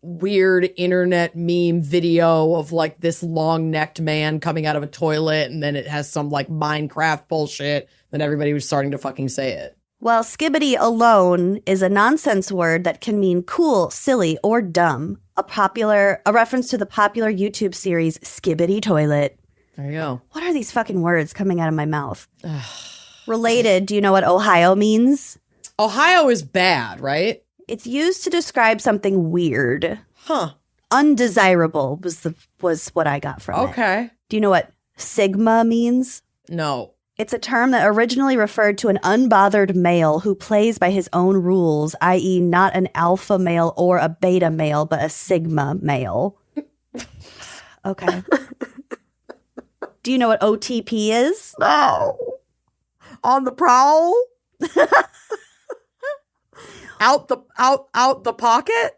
weird internet meme video of like this long-necked man coming out of a toilet, and then it has some like Minecraft bullshit. Then everybody was starting to fucking say it. Well, skibbity alone is a nonsense word that can mean cool, silly, or dumb. A reference to the popular YouTube series Skibbity Toilet. There you go. What are these fucking words coming out of my mouth? Related, do you know what Ohio means? Ohio is bad, right? It's used to describe something weird. Huh. Undesirable was what I got from it. Okay. Do you know what sigma means? No. It's a term that originally referred to an unbothered male who plays by his own rules, i.e. not an alpha male or a beta male, but a sigma male. Okay. Do you know what OTP is? No. On the prowl? out the pocket?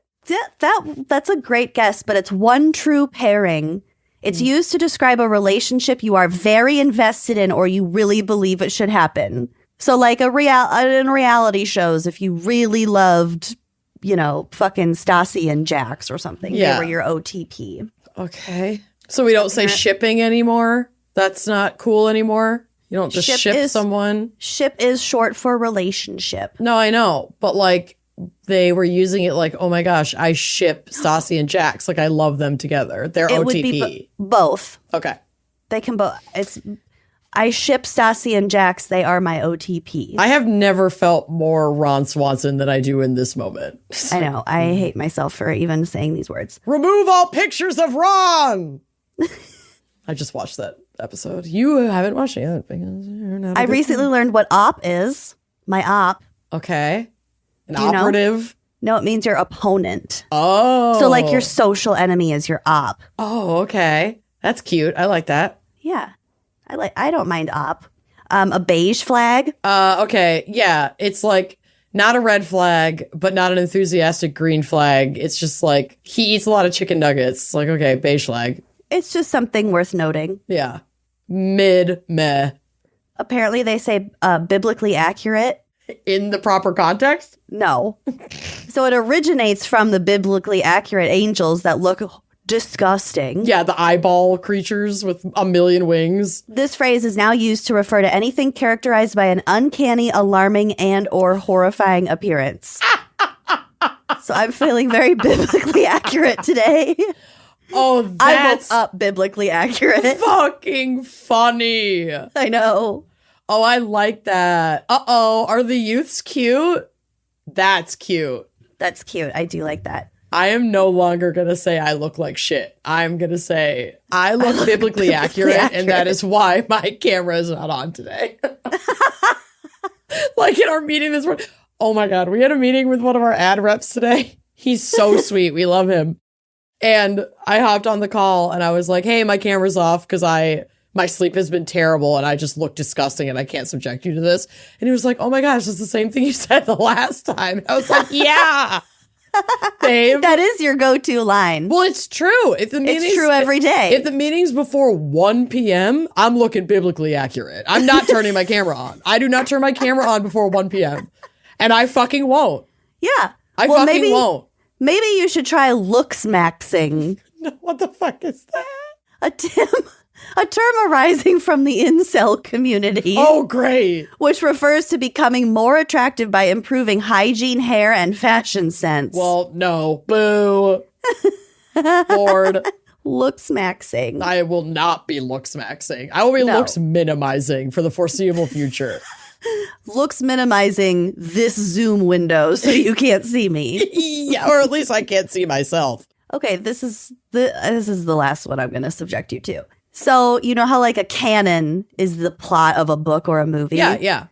That's a great guess, but it's one true pairing. It's used to describe a relationship you are very invested in or you really believe it should happen. So like in reality shows, if you really loved, fucking Stassi and Jax or something, they were your OTP. Okay. So we don't say shipping anymore? That's not cool anymore? You don't just ship someone? Ship is short for relationship. No, I know. But like they were using it like, oh my gosh, I ship Stassi and Jax. Like I love them together. They're OTP. Would be both. Okay. They can both. I ship Stassi and Jax. They are my OTP. I have never felt more Ron Swanson than I do in this moment. I know. I hate myself for even saying these words. Remove all pictures of Ron! I just watched that episode. You haven't watched it yet. I recently learned what op is. My op. Okay. An operative? No, it means your opponent. Oh. So like your social enemy is your op. Oh, okay. That's cute. I like that. Yeah. I don't mind op. A beige flag. Okay. Yeah. It's like not a red flag, but not an enthusiastic green flag. It's just like he eats a lot of chicken nuggets. It's like, okay, beige flag. It's just something worth noting. Yeah. Meh. Apparently they say biblically accurate. In the proper context? No. So it originates from the biblically accurate angels that look disgusting. Yeah, the eyeball creatures with a million wings. This phrase is now used to refer to anything characterized by an uncanny, alarming, and or horrifying appearance. So I'm feeling very biblically accurate today. Oh, that's I woke up biblically accurate. Fucking funny. I know. Oh, I like that. Uh-oh, are the youths cute? That's cute. That's cute. I do like that. I am no longer going to say I look like shit. I'm going to say I look biblically accurate, and that is why my camera is not on today. Like in our meeting this morning. Oh my God, we had a meeting with one of our ad reps today. He's so sweet. We love him. And I hopped on the call and I was like, hey, my camera's off because my sleep has been terrible and I just look disgusting and I can't subject you to this. And he was like, oh my gosh, it's the same thing you said the last time. And I was like, yeah. Babe. That is your go-to line. Well, it's true. It's true every day. If the meeting's before 1 p.m., I'm looking biblically accurate. I'm not turning my camera on. I do not turn my camera on before 1 p.m. And I fucking won't. Yeah. I won't. Maybe you should try looks maxing. What the fuck is that? A term arising from the incel community. Oh, great. Which refers to becoming more attractive by improving hygiene, hair, and fashion sense. Well, no. Boo. Bored. Looks maxing. I will not be looks maxing. I will be looks minimizing for the foreseeable future. Looks minimizing this Zoom window so you can't see me. Yeah, or at least I can't see myself. Okay, this is the last one I'm going to subject you to. So, you know how like a canon is the plot of a book or a movie? Yeah.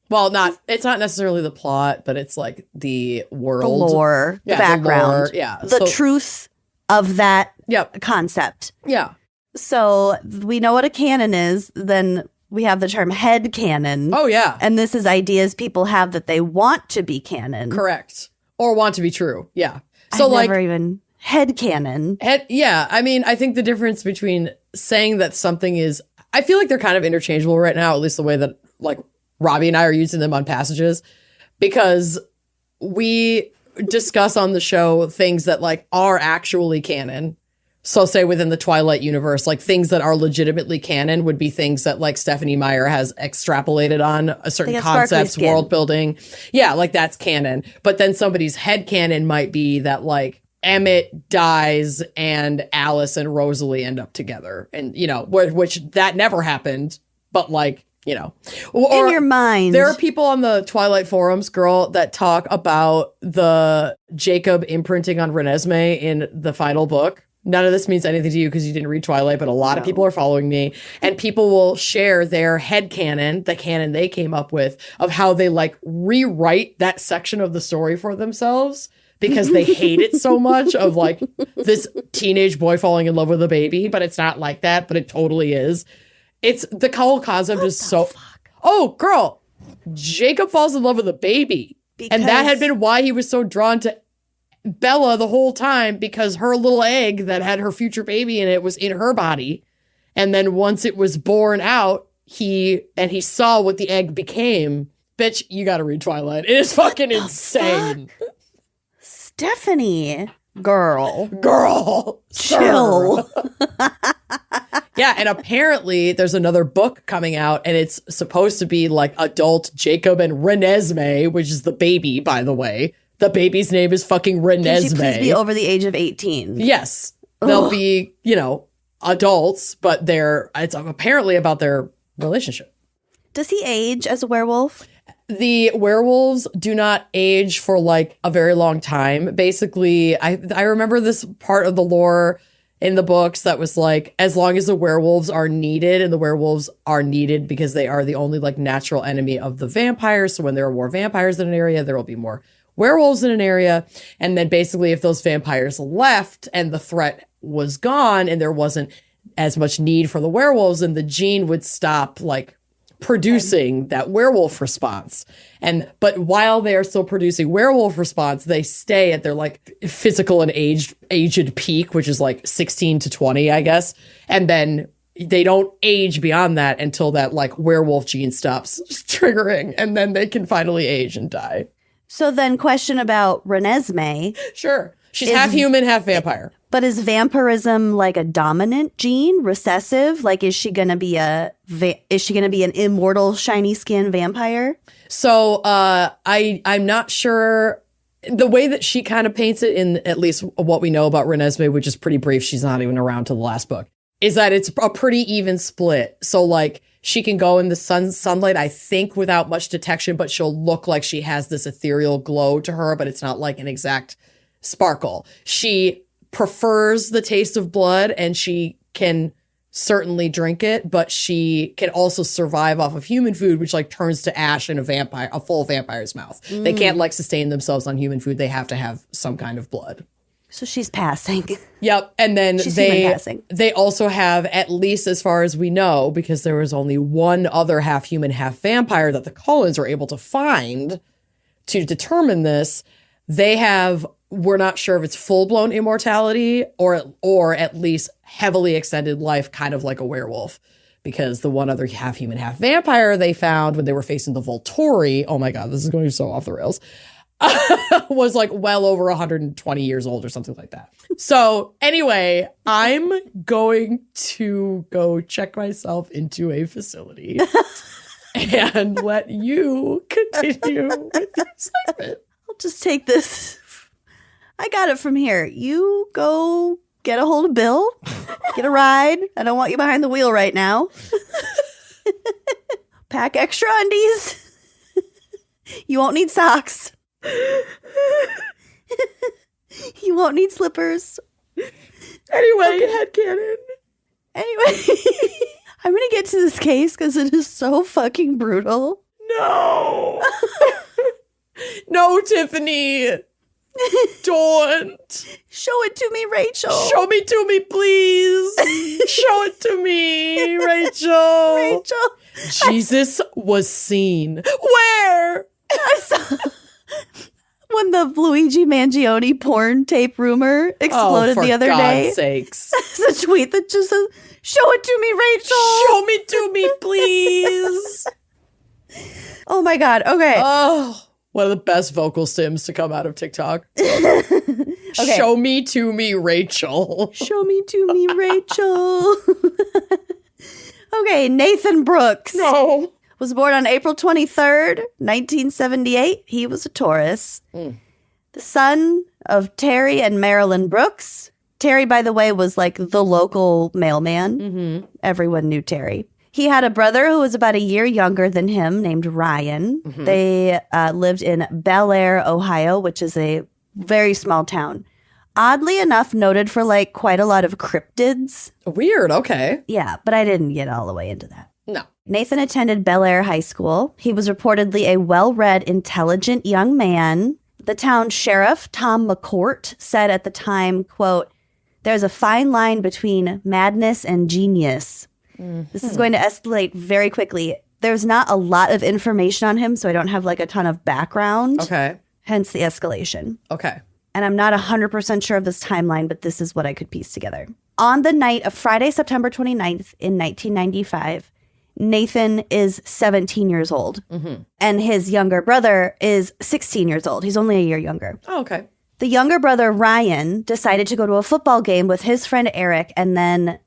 Well, it's not necessarily the plot, but it's like the world. The lore, the background. The truth of that concept. Yeah. So we know what a canon is, then we have the term head canon. Oh, yeah. And this is ideas people have that they want to be canon. Correct. Or want to be true. Yeah. So I've never even head canon. Yeah. I mean, I think the difference between saying that something is, I feel like they're kind of interchangeable right now, at least the way that like Robbie and I are using them on passages, because we discuss on the show things that like are actually canon. So say within the Twilight universe, like things that are legitimately canon would be things that like Stephanie Meyer has extrapolated on a certain concepts, world building. Yeah, like that's canon. But then somebody's head canon might be that like Emmett dies and Alice and Rosalie end up together. And, you know, which that never happened. But like, you know. Or in your mind. There are people on the Twilight forums, girl, that talk about the Jacob imprinting on Renesmee in the final book. None of this means anything to you because you didn't read Twilight, but a lot of people are following me. And people will share their headcanon, the canon they came up with, of how they like rewrite that section of the story for themselves because they hate it so much, of like this teenage boy falling in love with a baby, but it's not like that, but it totally is. It's the whole concept is so... Fuck? Oh, girl, Jacob falls in love with a baby. And that had been why he was so drawn to Bella the whole time, because her little egg that had her future baby in it was in her body. And then once it was born out, he saw what the egg became. Bitch, you gotta read Twilight. It is fucking insane. Fuck? Stephanie, girl, chill. Yeah, and apparently there's another book coming out, and it's supposed to be like adult Jacob and Renesmee, which is the baby, by the way. The baby's name is fucking Renesmee. Can she please be over the age of 18? Yes. They'll be, adults, but it's apparently about their relationship. Does he age as a werewolf? The werewolves do not age for like a very long time. Basically, I remember this part of the lore in the books that was like, as long as the werewolves are needed, and the werewolves are needed because they are the only like natural enemy of the vampires. So when there are more vampires in an area, there will be more werewolves in an area. And then basically if those vampires left and the threat was gone and there wasn't as much need for the werewolves, and the gene would stop like producing that werewolf response. But while they are still producing werewolf response, they stay at their like physical and aged peak, which is like 16 to 20, I guess. And then they don't age beyond that until that like werewolf gene stops triggering, and then they can finally age and die. So then question about Renesmee. Sure. She's half human, half vampire. But is vampirism like a dominant gene, recessive? Like, is she gonna be an immortal, shiny skin vampire? So I'm not sure. The way that she kind of paints it, in at least what we know about Renesmee, which is pretty brief, she's not even around to the last book, is that it's a pretty even split. So like she can go in the sunlight, I think, without much detection, but she'll look like she has this ethereal glow to her, but it's not like an exact sparkle. She prefers the taste of blood, and she can certainly drink it, but she can also survive off of human food, which like turns to ash in a full vampire's mouth. They can't like sustain themselves on human food. They have to have some kind of blood. So she's passing. Yep. And then passing. They also have, at least as far as we know, because there was only one other half human, half vampire that the Cullens were able to find to determine this. They have, we're not sure if it's full-blown immortality or at least heavily extended life, kind of like a werewolf. Because the one other half human, half vampire they found when they were facing the Volturi, oh my God, this is going so off the rails, was like well over 120 years old or something like that. So anyway, I'm going to go check myself into a facility and let you continue with your segment. I'll just take this. I got it from here. You go get a hold of Bill. Get a ride. I don't want you behind the wheel right now. Pack extra undies. You won't need socks. You won't need slippers. Anyway, headcanon. Anyway, I'm going to get to this case because it is so fucking brutal. No. No, Tiffany. Don't. Show it to me, Rachel. Show me to me, please. Show it to me, Rachel. Rachel. Jesus was seen. Where? I saw when the Luigi Mangione porn tape rumor exploded the other day. For God's sakes. It's a tweet that just says, show it to me, Rachel. Show me to me, please. Oh my God. Okay. Oh, one of the best vocal stims to come out of TikTok. Okay. Show me to me, Rachel. Show me to me, Rachel. Okay, Nathan Brooks. No. Was born on April 23rd, 1978. He was a Taurus. The son of Terry and Marilyn Brooks. Terry, by the way, was like the local mailman. Mm-hmm. Everyone knew Terry. He had a brother who was about a year younger than him named Ryan. Mm-hmm. They lived in Bel Air, Ohio, which is a very small town. Oddly enough, noted for like quite a lot of cryptids. Weird, okay. Yeah, but I didn't get all the way into that. No. Nathan attended Bel Air High School. He was reportedly a well-read, intelligent young man. The town sheriff, Tom McCourt, said at the time, quote, "There's a fine line between madness and genius." Mm-hmm. This is going to escalate very quickly. There's not a lot of information on him, so I don't have like a ton of background. Okay. Hence the escalation. Okay. And I'm not 100% sure of this timeline, but this is what I could piece together. On the night of Friday, September 29th in 1995, Nathan is 17 years old. And his younger brother is 16 years old. He's only a year younger. Oh, okay. The younger brother, Ryan, decided to go to a football game with his friend Eric and then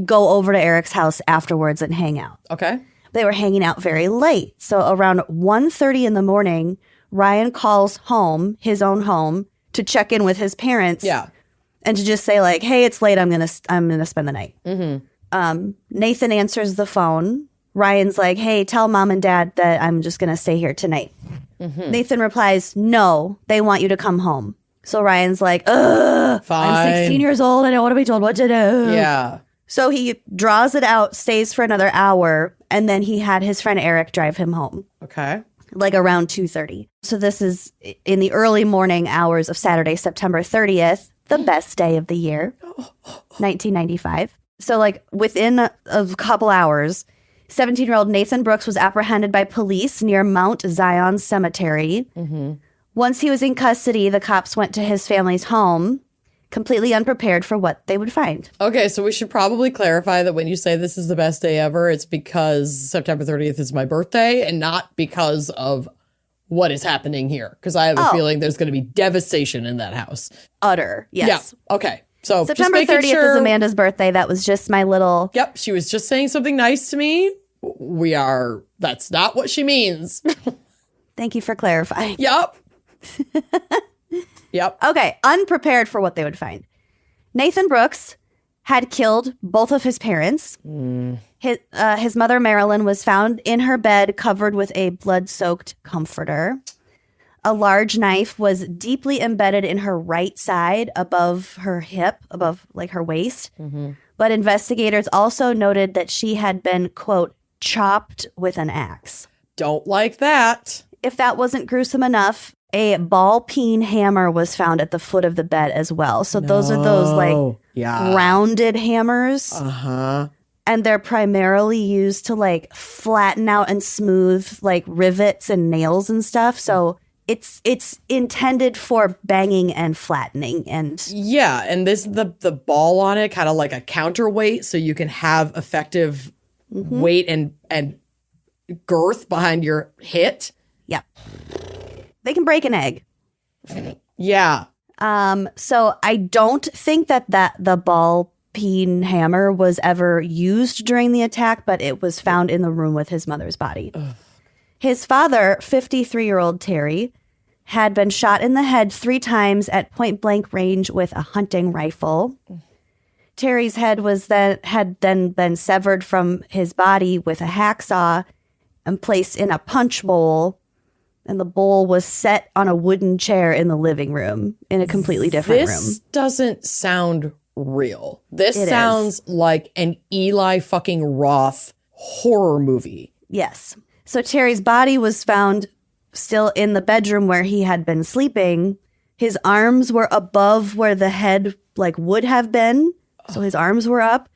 go over to Eric's house afterwards and hang out. Okay. They were hanging out very late. So around 1:30 in the morning, Ryan calls home, his own home, to check in with his parents. Yeah. And to just say like, hey, it's late. I'm gonna spend the night. Nathan answers the phone. Ryan's like, hey, tell mom and dad that I'm just gonna stay here tonight. Nathan replies, no, they want you to come home. So Ryan's like, ugh, Fine. I'm 16 years old. I don't want to be told what to do. Yeah. So he draws it out, stays for another hour, and then he had his friend Eric drive him home. Okay. Like around 2:30. So this is in the early morning hours of Saturday, September 30th, the best day of the year, 1995. So like within a couple hours, 17-year-old Nathan Brooks was apprehended by police near Mount Zion Cemetery. Once he was in custody, the cops went to his family's home, completely unprepared for what they would find. Okay, so we should probably clarify that when you say this is the best day ever, it's because September 30th is my birthday and not because of what is happening here. Because I have a feeling there's going to be devastation in that house. Utter, yes. Yeah, okay. So September 30th is Amanda's birthday. That was just my little... Yep, she was just saying something nice to me. That's not what she means. Thank you for clarifying. Yep. Yep. Okay, unprepared for what they would find. Nathan Brooks had killed both of his parents. His mother, Marilyn, was found in her bed covered with a blood-soaked comforter. A large knife was deeply embedded in her right side above her hip, above like her waist. But investigators also noted that she had been, quote, chopped with an axe. Don't like that. If that wasn't gruesome enough, a ball-peen hammer was found at the foot of the bed as well. So those are those like rounded hammers. And they're primarily used to like flatten out and smooth like rivets and nails and stuff. So it's intended for banging and flattening and yeah, and this the ball on it kind of like a counterweight, so you can have effective weight and girth behind your hit. yeah. They can break an egg. Yeah. So I don't think that the ball peen hammer was ever used during the attack, but it was found in the room with his mother's body. His father, 53-year-old Terry, had been shot in the head 3 times at point blank range with a hunting rifle. Terry's head had then been severed from his body with a hacksaw and placed in a punch bowl. And the bowl was set on a wooden chair in the living room in a completely different room. This doesn't sound real. This sounds like an Eli fucking Roth horror movie. Yes. So Terry's body was found still in the bedroom where he had been sleeping. His arms were above where the head like would have been. So his arms were up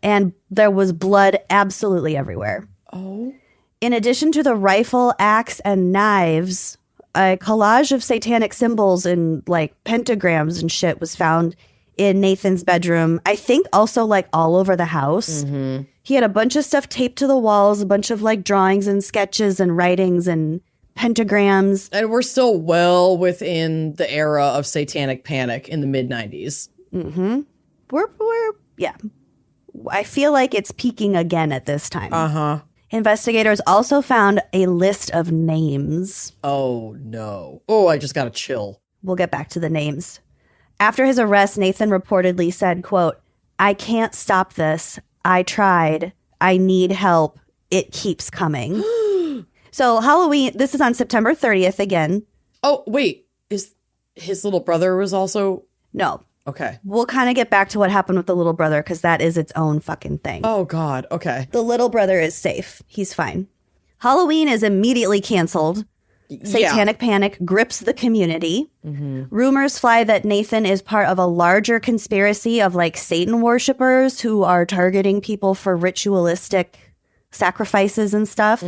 and there was blood absolutely everywhere. Oh. In addition to the rifle, axe, and knives, a collage of satanic symbols and like pentagrams and shit was found in Nathan's bedroom. I think also like all over the house. He had a bunch of stuff taped to the walls, a bunch of like drawings and sketches and writings and pentagrams. And we're still well within the era of satanic panic in the mid-90s. We're yeah. I feel like it's peaking again at this time. Investigators also found a list of names. Oh, no. Oh, I just got a chill. We'll get back to the names. After his arrest, Nathan reportedly said, quote, I can't stop this. I tried. I need help. It keeps coming. So Halloween, this is on September 30th again. Oh, wait. Is his little brother was also... No. Okay. We'll kind of get back to what happened with the little brother because that is its own fucking thing. Oh, God. Okay. The little brother is safe. He's fine. Halloween is immediately canceled. Satanic panic grips the community. Rumors fly that Nathan is part of a larger conspiracy of like Satan worshipers who are targeting people for ritualistic sacrifices and stuff.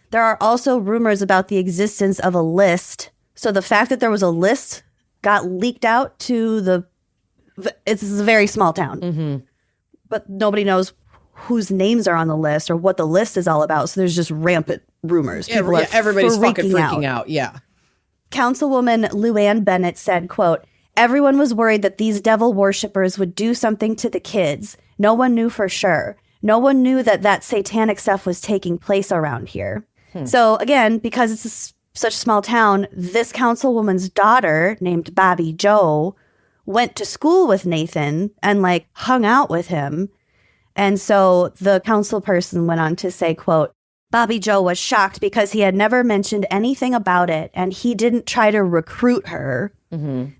There are also rumors about the existence of a list. So the fact that there was a list got leaked out to it's a very small town. But nobody knows whose names are on the list or what the list is all about. So there's just rampant rumors. Everybody's fucking freaking out. Yeah. Councilwoman Luann Bennett said, quote, "Everyone was worried that these devil worshippers would do something to the kids. No one knew for sure. No one knew that satanic stuff was taking place around here." So again, because it's such a small town, this councilwoman's daughter named Bobby Joe went to school with Nathan and like hung out with him. And so the council person went on to say, quote, "Bobby Joe was shocked because he had never mentioned anything about it and he didn't try to recruit her.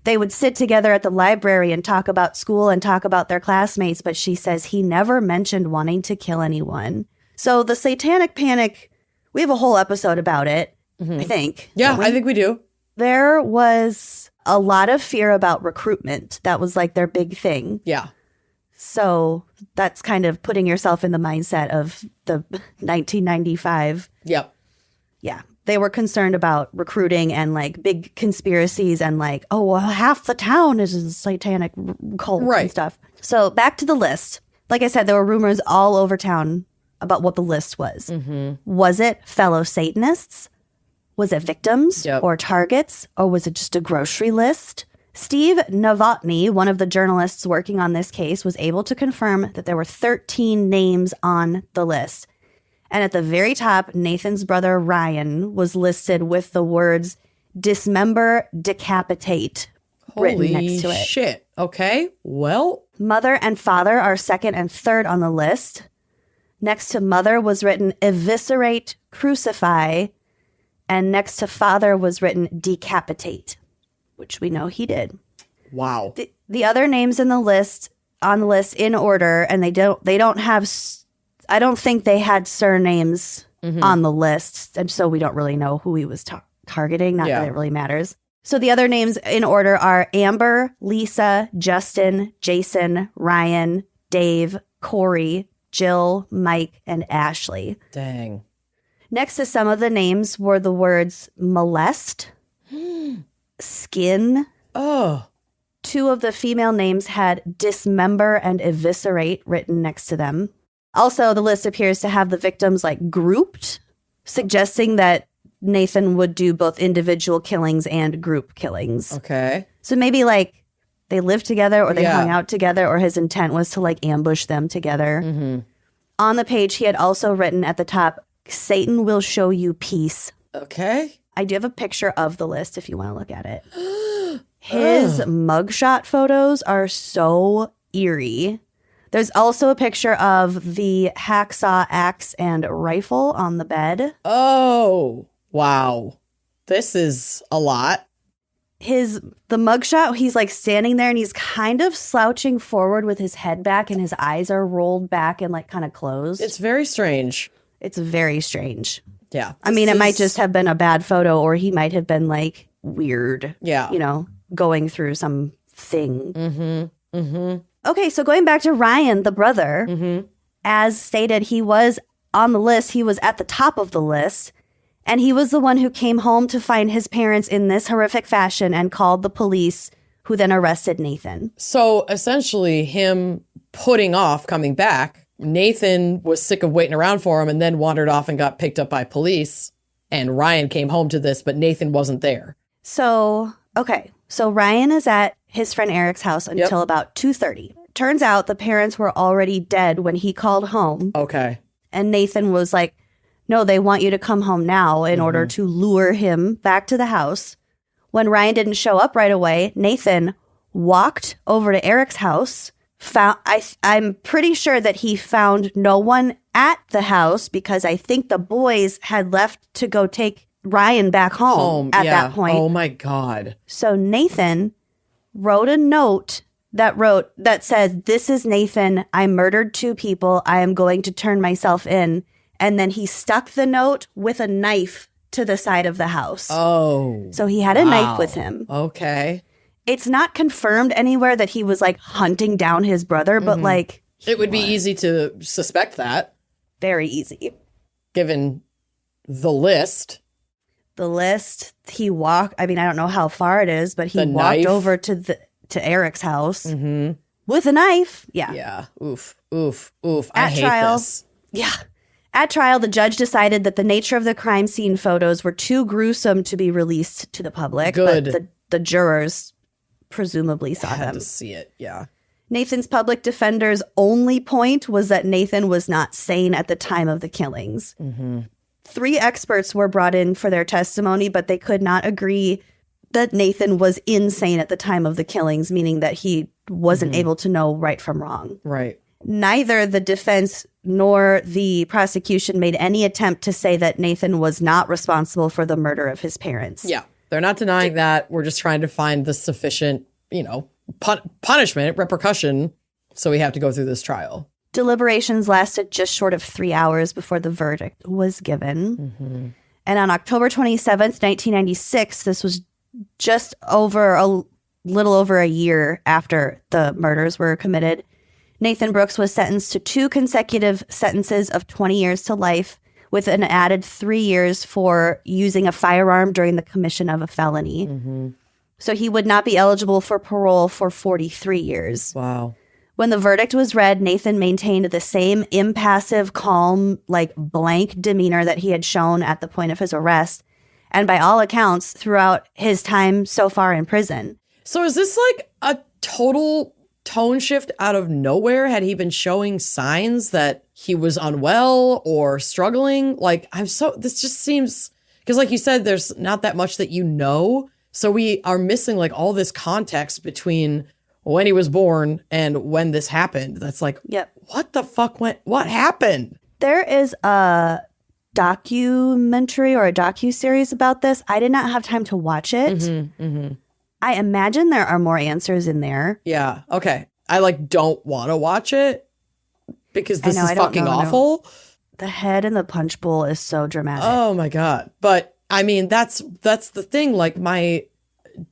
They would sit together at the library and talk about school and talk about their classmates, but she says he never mentioned wanting to kill anyone." So the satanic panic, we have a whole episode about it, I think. Yeah, I think we do. There was a lot of fear about recruitment. That was like their big thing. Yeah. So that's kind of putting yourself in the mindset of the 1995. Yep. Yeah. They were concerned about recruiting and like big conspiracies and like, oh, well, half the town is a satanic cult and stuff. So back to the list. Like I said, there were rumors all over town about what the list was. Was it fellow Satanists? Was it victims or targets? Or was it just a grocery list? Steve Novotny, one of the journalists working on this case, was able to confirm that there were 13 names on the list. And at the very top, Nathan's brother Ryan was listed with the words "dismember, decapitate" written next to it. Holy shit. Okay. Well. Mother and father are second and third on the list. Next to mother was written "eviscerate, crucify." And next to father was written "decapitate," which we know he did. Wow. The other names in the list, on the list in order, and they don't have, I don't think they had surnames on the list. And so we don't really know who he was targeting. Not that it really matters. So the other names in order are Amber, Lisa, Justin, Jason, Ryan, Dave, Corey, Jill, Mike, and Ashley. Dang. Next to some of the names were the words molest, skin. Oh. Two of the female names had dismember and eviscerate written next to them. Also, the list appears to have the victims like grouped, suggesting that Nathan would do both individual killings and group killings. Okay. So maybe like they lived together or they hung out together, or his intent was to like ambush them together. On the page, he had also written at the top, "Satan will show you peace." Okay. I do have a picture of the list if you want to look at it. His mugshot photos are so eerie. There's also a picture of the hacksaw axe and rifle on the bed. Oh, wow. This is a lot. The mugshot, he's like standing there and he's kind of slouching forward with his head back and his eyes are rolled back and like kind of closed. It's very strange. It's very strange. Yeah. I mean, it might just have been a bad photo, or he might have been like weird. Yeah. You know, going through some thing. Okay, so going back to Ryan, the brother, as stated, he was on the list. He was at the top of the list. And he was the one who came home to find his parents in this horrific fashion and called the police, who then arrested Nathan. So essentially him putting off coming back, Nathan was sick of waiting around for him and then wandered off and got picked up by police. And Ryan came home to this, but Nathan wasn't there. So, okay. So Ryan is at his friend Eric's house until about 2:30. Turns out the parents were already dead when he called home. Okay. And Nathan was like, no, they want you to come home now in order to lure him back to the house. When Ryan didn't show up right away, Nathan walked over to Eric's house. I'm pretty sure that he found no one at the house because I think the boys had left to go take Ryan back home at that point. Oh my God. So Nathan wrote a note that said, "This is Nathan. I murdered 2 people. I am going to turn myself in." And then he stuck the note with a knife to the side of the house. Oh. So he had a knife with him. Okay. It's not confirmed anywhere that he was like hunting down his brother, but like... It would be easy to suspect that. very easy. Given the list. The list, he walked, I mean, I don't know how far it is, but he The walked knife. over to Eric's house Mm-hmm. with a knife. Yeah. Yeah. Oof. I At hate trial. this. Yeah. At trial, the judge decided that the nature of the crime scene photos were too gruesome to be released to the public. Good. But the jurors presumably saw Had them. to see it. Yeah. Nathan's public defender's only point was that Nathan was not sane at the time of the killings. Mm-hmm. 3 experts were brought in for their testimony, but they could not agree that Nathan was insane at the time of the killings, meaning that he wasn't able to know right from wrong. Right. Neither the defense nor the prosecution made any attempt to say that Nathan was not responsible for the murder of his parents. Yeah. They're not denying that. We're just trying to find the sufficient, punishment, repercussion. So we have to go through this trial. Deliberations lasted just short of 3 hours before the verdict was given. And on October 27th, 1996, this was just a little over a year after the murders were committed, Nathan Brooks was sentenced to 2 consecutive sentences of 20 years to life, with an added 3 years for using a firearm during the commission of a felony. So he would not be eligible for parole for 43 years. Wow. When the verdict was read, Nathan maintained the same impassive, calm, blank demeanor that he had shown at the point of his arrest, and by all accounts, throughout his time so far in prison. So is this like a total tone shift out of nowhere? Had he been showing signs that he was unwell or struggling? This just seems, because like you said, there's not that much that so we are missing all this context between when he was born and when this happened. That's Yep. What the fuck what happened? There is a documentary or a docuseries about this. I did not have time to watch it. I imagine there are more answers in there. Yeah. Okay. I don't want to watch it because this is fucking awful. The head in the punch bowl is so dramatic. Oh my God. But I mean, that's the thing. My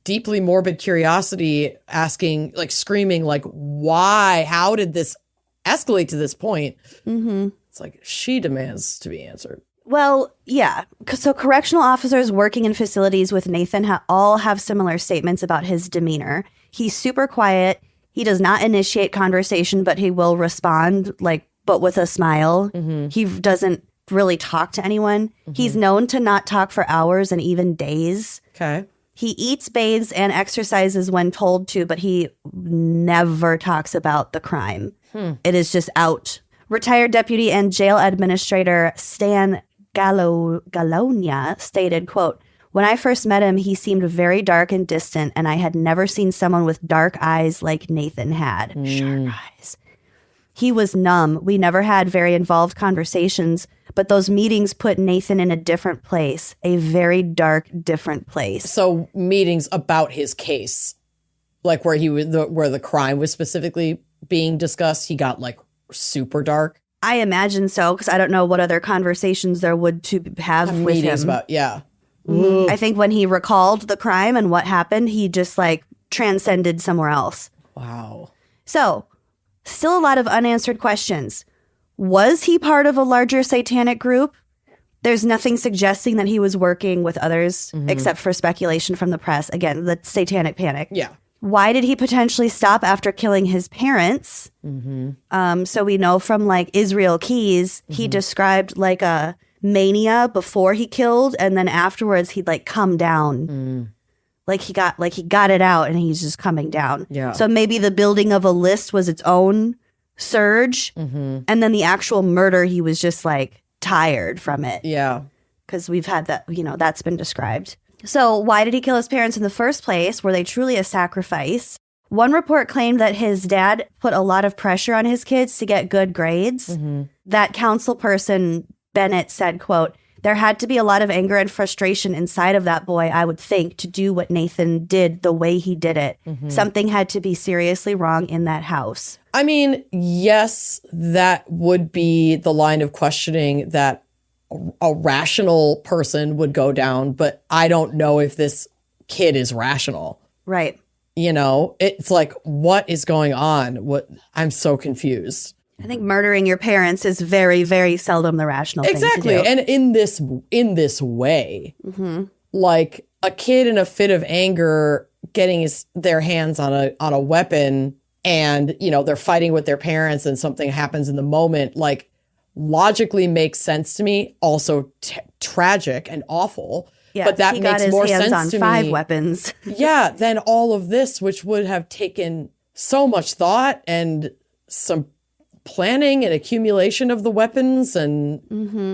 deeply morbid curiosity asking, screaming, why? How did this escalate to this point? It's she demands to be answered. Well, yeah. So correctional officers working in facilities with Nathan all have similar statements about his demeanor. He's super quiet. He does not initiate conversation, but he will respond, but with a smile. He doesn't really talk to anyone. He's known to not talk for hours and even days. Okay. He eats, bathes, and exercises when told to, but he never talks about the crime. It is just out. Retired deputy and jail administrator Stan Galonia stated, quote, "When I first met him, he seemed very dark and distant, and I had never seen someone with dark eyes like Nathan had. Sharp eyes. He was numb. We never had very involved conversations, but those meetings put Nathan in a different place, a very dark, different place." So meetings about his case, where where the crime was specifically being discussed, he got super dark. I imagine so, because I don't know what other conversations there would to have with Meetings him. about, yeah. I think when he recalled the crime and what happened, he just transcended somewhere else. Wow. So, still a lot of unanswered questions. Was he part of a larger satanic group? There's nothing suggesting that he was working with others, except for speculation from the press. Again, the satanic panic. Yeah. Why did he potentially stop after killing his parents? So we know from Israel Keys, he described a mania before he killed, and then afterwards he'd come down. He got it out and he's just coming down. Yeah. So maybe the building of a list was its own surge, and then the actual murder, he was just tired from it. Yeah. Because we've had that, that's been described. So why did he kill his parents in the first place? Were they truly a sacrifice? One report claimed that his dad put a lot of pressure on his kids to get good grades. That council person, Bennett, said, quote, "There had to be a lot of anger and frustration inside of that boy, I would think, to do what Nathan did the way he did it. Something had to be seriously wrong in that house." I mean, yes, that would be the line of questioning that a rational person would go down, but I don't know if this kid is rational. Right. It's what is going on? I'm so confused. I think murdering your parents is very, very seldom the rational thing to Exactly. do. And in this way, like a kid in a fit of anger getting their hands on a weapon and, you know, they're fighting with their parents and something happens in the moment, like logically makes sense to me. Also tragic and awful. Yeah, but that he makes got his more hands sense on to 5 me. weapons. Yeah, than all of this, which would have taken so much thought and some planning and accumulation of the weapons. And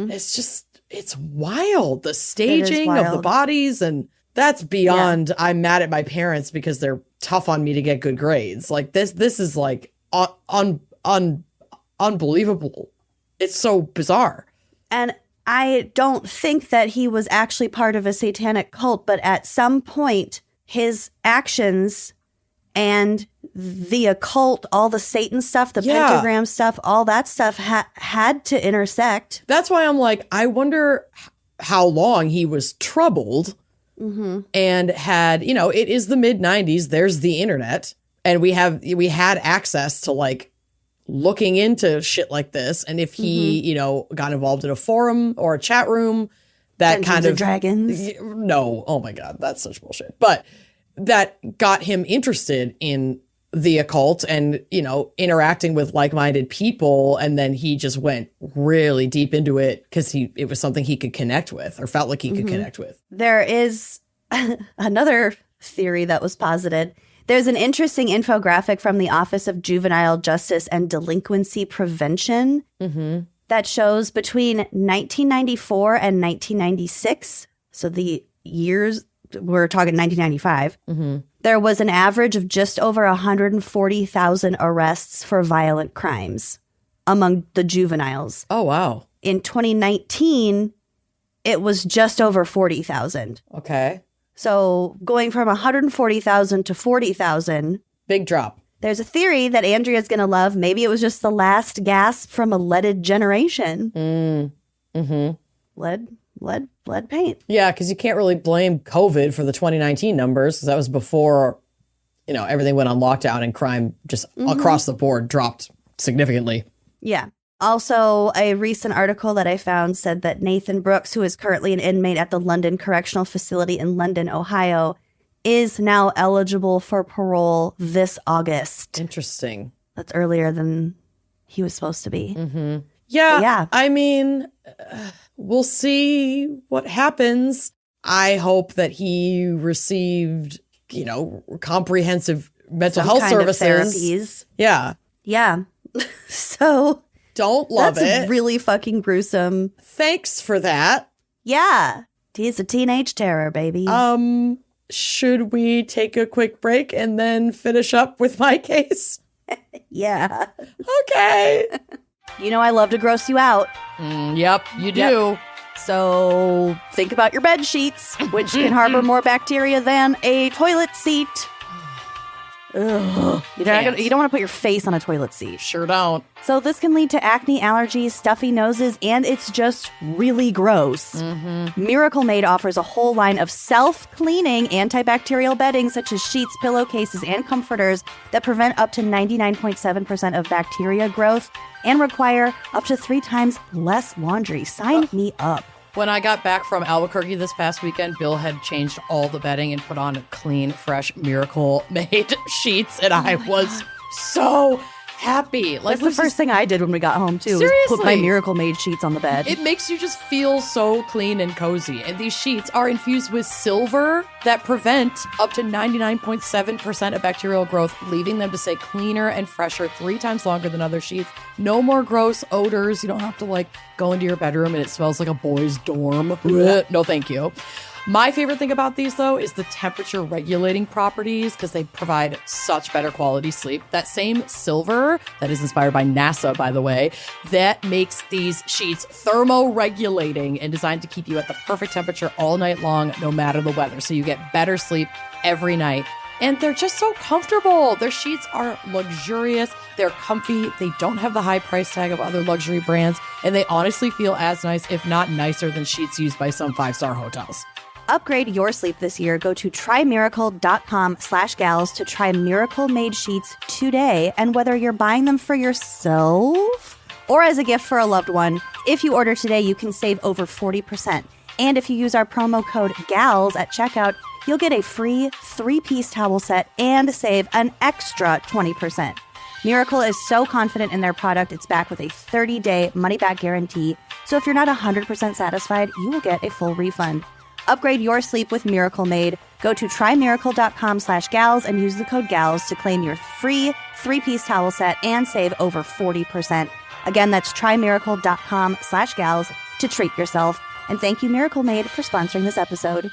it's wild. The staging of the wild. bodies. And that's beyond, I'm mad at my parents because they're tough on me to get good grades. Like this is like unbelievable. It's so bizarre. And I don't think that he was actually part of a satanic cult, but at some point, his actions and the occult, all the Satan stuff, the pentagram stuff, all that stuff had to intersect. That's why I'm like, I wonder how long he was troubled and had, you know, it is the mid 90s. There's the internet and we had access to like looking into shit like this. And if he, you know, got involved in a forum or a chat room, that Dungeons kind and of Dragons. No, oh my God, that's such bullshit. But that got him interested in the occult and, you know, interacting with like-minded people. And then he just went really deep into it because it was something he could connect with or felt like he could connect with. There is another theory that was posited. There's an interesting infographic from the Office of Juvenile Justice and Delinquency Prevention that shows between 1994 and 1996, so the years, we're talking 1995, there was an average of just over 140,000 arrests for violent crimes among the juveniles. Oh, wow. In 2019, it was just over 40,000. Okay. So going from 140,000 to 40,000. Big drop. There's a theory that Andrea's going to love. Maybe it was just the last gasp from a leaded generation. Lead paint. Yeah, because you can't really blame COVID for the 2019 numbers because that was before, you know, everything went on lockdown and crime just across the board dropped significantly. Yeah. Also, a recent article that I found said that Nathan Brooks, who is currently an inmate at the London Correctional Facility in London, Ohio, is now eligible for parole this August. Interesting. That's earlier than he was supposed to be. Yeah. I mean, we'll see what happens. I hope that he received, you know, comprehensive mental health services. Therapies. Yeah. Yeah. So don't love that's it. Really fucking gruesome. Thanks for that. Yeah. He's a teenage terror, baby. Should we take a quick break and then finish up with my case? Yeah. Okay. You know I love to gross you out. Yep, you do. Yep. So think about your bed sheets, which can harbor more bacteria than a toilet seat. Ugh. You don't want to put your face on a toilet seat. Sure don't. So this can lead to acne, allergies, stuffy noses, and it's just really gross. Miracle Made offers a whole line of self-cleaning antibacterial bedding such as sheets, pillowcases, and comforters that prevent up to 99.7% of bacteria growth and require up to 3 times less laundry. Sign me up. When I got back from Albuquerque this past weekend, Bill had changed all the bedding and put on clean, fresh, Miracle-Made sheets, and I was so happy. Like, That's the first thing I did when we got home, too. Seriously. Was put my Miracle Made sheets on the bed. It makes you just feel so clean and cozy. And these sheets are infused with silver that prevent up to 99.7% of bacterial growth, leaving them to stay cleaner and fresher 3 times longer than other sheets. No more gross odors. You don't have to like go into your bedroom and it smells like a boy's dorm. No, thank you. My favorite thing about these, though, is the temperature regulating properties because they provide such better quality sleep. That same silver that is inspired by NASA, by the way, that makes these sheets thermoregulating and designed to keep you at the perfect temperature all night long, no matter the weather. So you get better sleep every night. And they're just so comfortable. Their sheets are luxurious. They're comfy. They don't have the high price tag of other luxury brands. And they honestly feel as nice, if not nicer, than sheets used by some 5-star hotels. Upgrade your sleep this year. Go to trymiracle.com/gals to try Miracle Made sheets today. And whether you're buying them for yourself or as a gift for a loved one. If you order today, you can save over 40%. And if you use our promo code GALS at checkout, you'll get a free 3-piece towel set and save an extra 20%. Miracle is so confident in their product, it's backed with a 30-day money-back guarantee. So if you're not 100% satisfied, you will get a full refund. Upgrade your sleep with Miracle Made. Go to trymiracle.com/gals and use the code GALS to claim your free 3-piece towel set and save over 40%. Again, that's trymiracle.com/gals to treat yourself. And thank you, Miracle Made, for sponsoring this episode.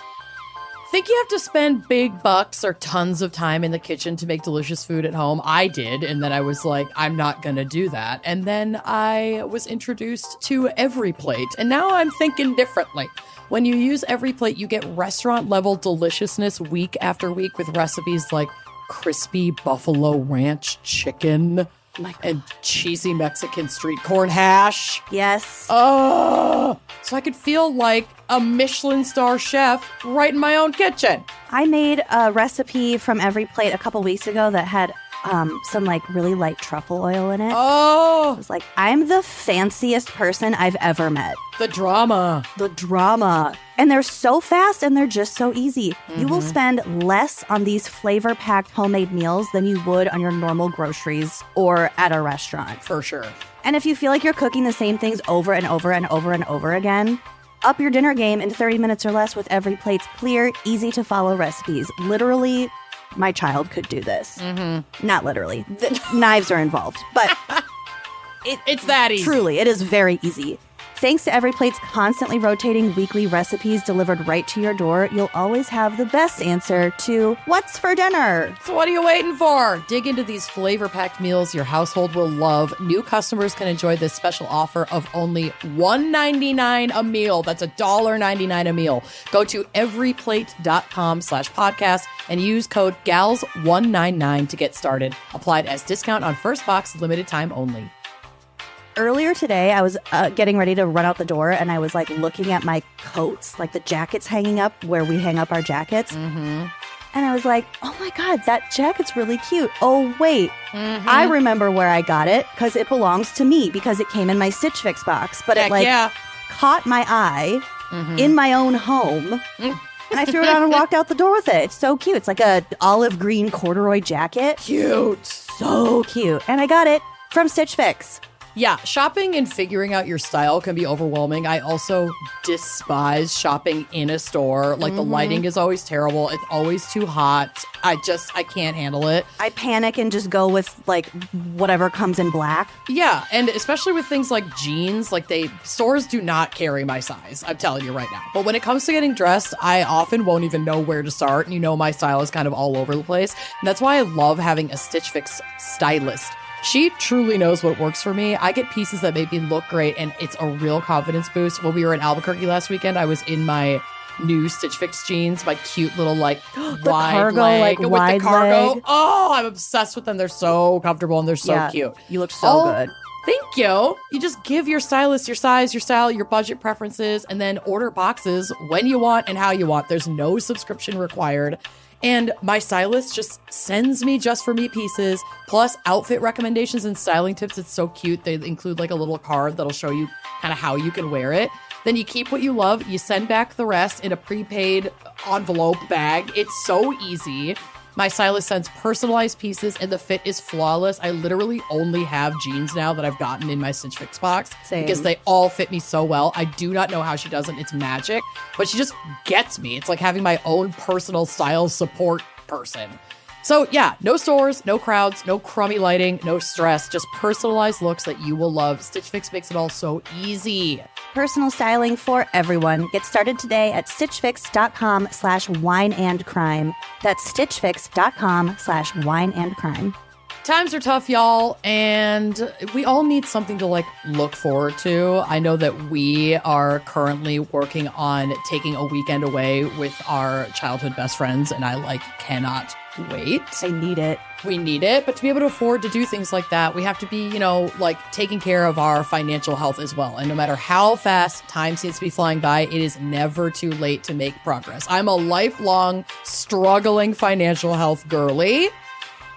Think you have to spend big bucks or tons of time in the kitchen to make delicious food at home? I did, and then I was like, I'm not gonna do that. And then I was introduced to EveryPlate, and now I'm thinking differently. When you use EveryPlate, you get restaurant-level deliciousness week after week with recipes like crispy buffalo ranch chicken and cheesy Mexican street corn hash. Yes. Oh, so I could feel like a Michelin star chef right in my own kitchen. I made a recipe from EveryPlate a couple weeks ago that had some like really light truffle oil in it. Oh, I was like, I'm the fanciest person I've ever met. the drama. The drama. And they're so fast and they're just so easy. You will spend less on these flavor-packed homemade meals than you would on your normal groceries or at a restaurant. For sure. And if you feel like you're cooking the same things over and over and over and over again, up your dinner game in 30 minutes or less with EveryPlate's clear, easy-to-follow recipes. Literally, my child could do this. Not literally. The knives are involved, but It's that easy. truly, it is very easy. Thanks to EveryPlate's constantly rotating weekly recipes delivered right to your door, you'll always have the best answer to what's for dinner. So what are you waiting for? Dig into these flavor-packed meals your household will love. New customers can enjoy this special offer of only $1.99 a meal. That's $1.99 a meal. Go to everyplate.com/podcast and use code GALS199 to get started. Applied as discount on first box, limited time only. Earlier today, I was getting ready to run out the door, and I was like looking at my coats, like the jackets hanging up where we hang up our jackets. And I was like, oh my God, that jacket's really cute. Oh, wait, I remember where I got it because it belongs to me because it came in my Stitch Fix box. But it caught my eye in my own home. And I threw it on and walked out the door with it. It's so cute. It's like a olive green corduroy jacket. Cute. So cute. And I got it from Stitch Fix. Yeah, shopping and figuring out your style can be overwhelming. I also despise shopping in a store. Like, the lighting is always terrible. It's always too hot. I can't handle it. I panic and just go with, like, whatever comes in black. Yeah, and especially with things like jeans, like stores do not carry my size. I'm telling you right now. But when it comes to getting dressed, I often won't even know where to start. And my style is kind of all over the place. And that's why I love having a Stitch Fix stylist. She truly knows what works for me. I get pieces that make me look great, and it's a real confidence boost. When we were in Albuquerque last weekend, I was in my new Stitch Fix jeans, my cute little wide cargo, leg like, with wide the cargo. leg. Oh, I'm obsessed with them. They're so comfortable and they're so cute. You look so good. Thank you. You just give your stylist your size, your style, your budget preferences, and then order boxes when you want and how you want. There's no subscription required. And my stylist just sends me just for me pieces, plus outfit recommendations and styling tips. It's so cute. They include like a little card that'll show you kind of how you can wear it. Then you keep what you love. You send back the rest in a prepaid envelope bag. It's so easy. My stylist sends personalized pieces and the fit is flawless. I literally only have jeans now that I've gotten in my Stitch Fix box. Same. Because they all fit me so well. I do not know how she does it. It's magic, but she just gets me. It's like having my own personal style support person. So yeah, no stores, no crowds, no crummy lighting, no stress, just personalized looks that you will love. Stitch Fix makes it all so easy. Personal styling for everyone. Get started today at stitchfix.com/wineandcrime. That's stitchfix.com/wineandcrime. Times are tough, y'all, and we all need something to look forward to. I know that we are currently working on taking a weekend away with our childhood best friends, and I cannot wait. I need it. We need it, but to be able to afford to do things like that, we have to be, taking care of our financial health as well. And no matter how fast time seems to be flying by, it is never too late to make progress. I'm a lifelong struggling financial health girly.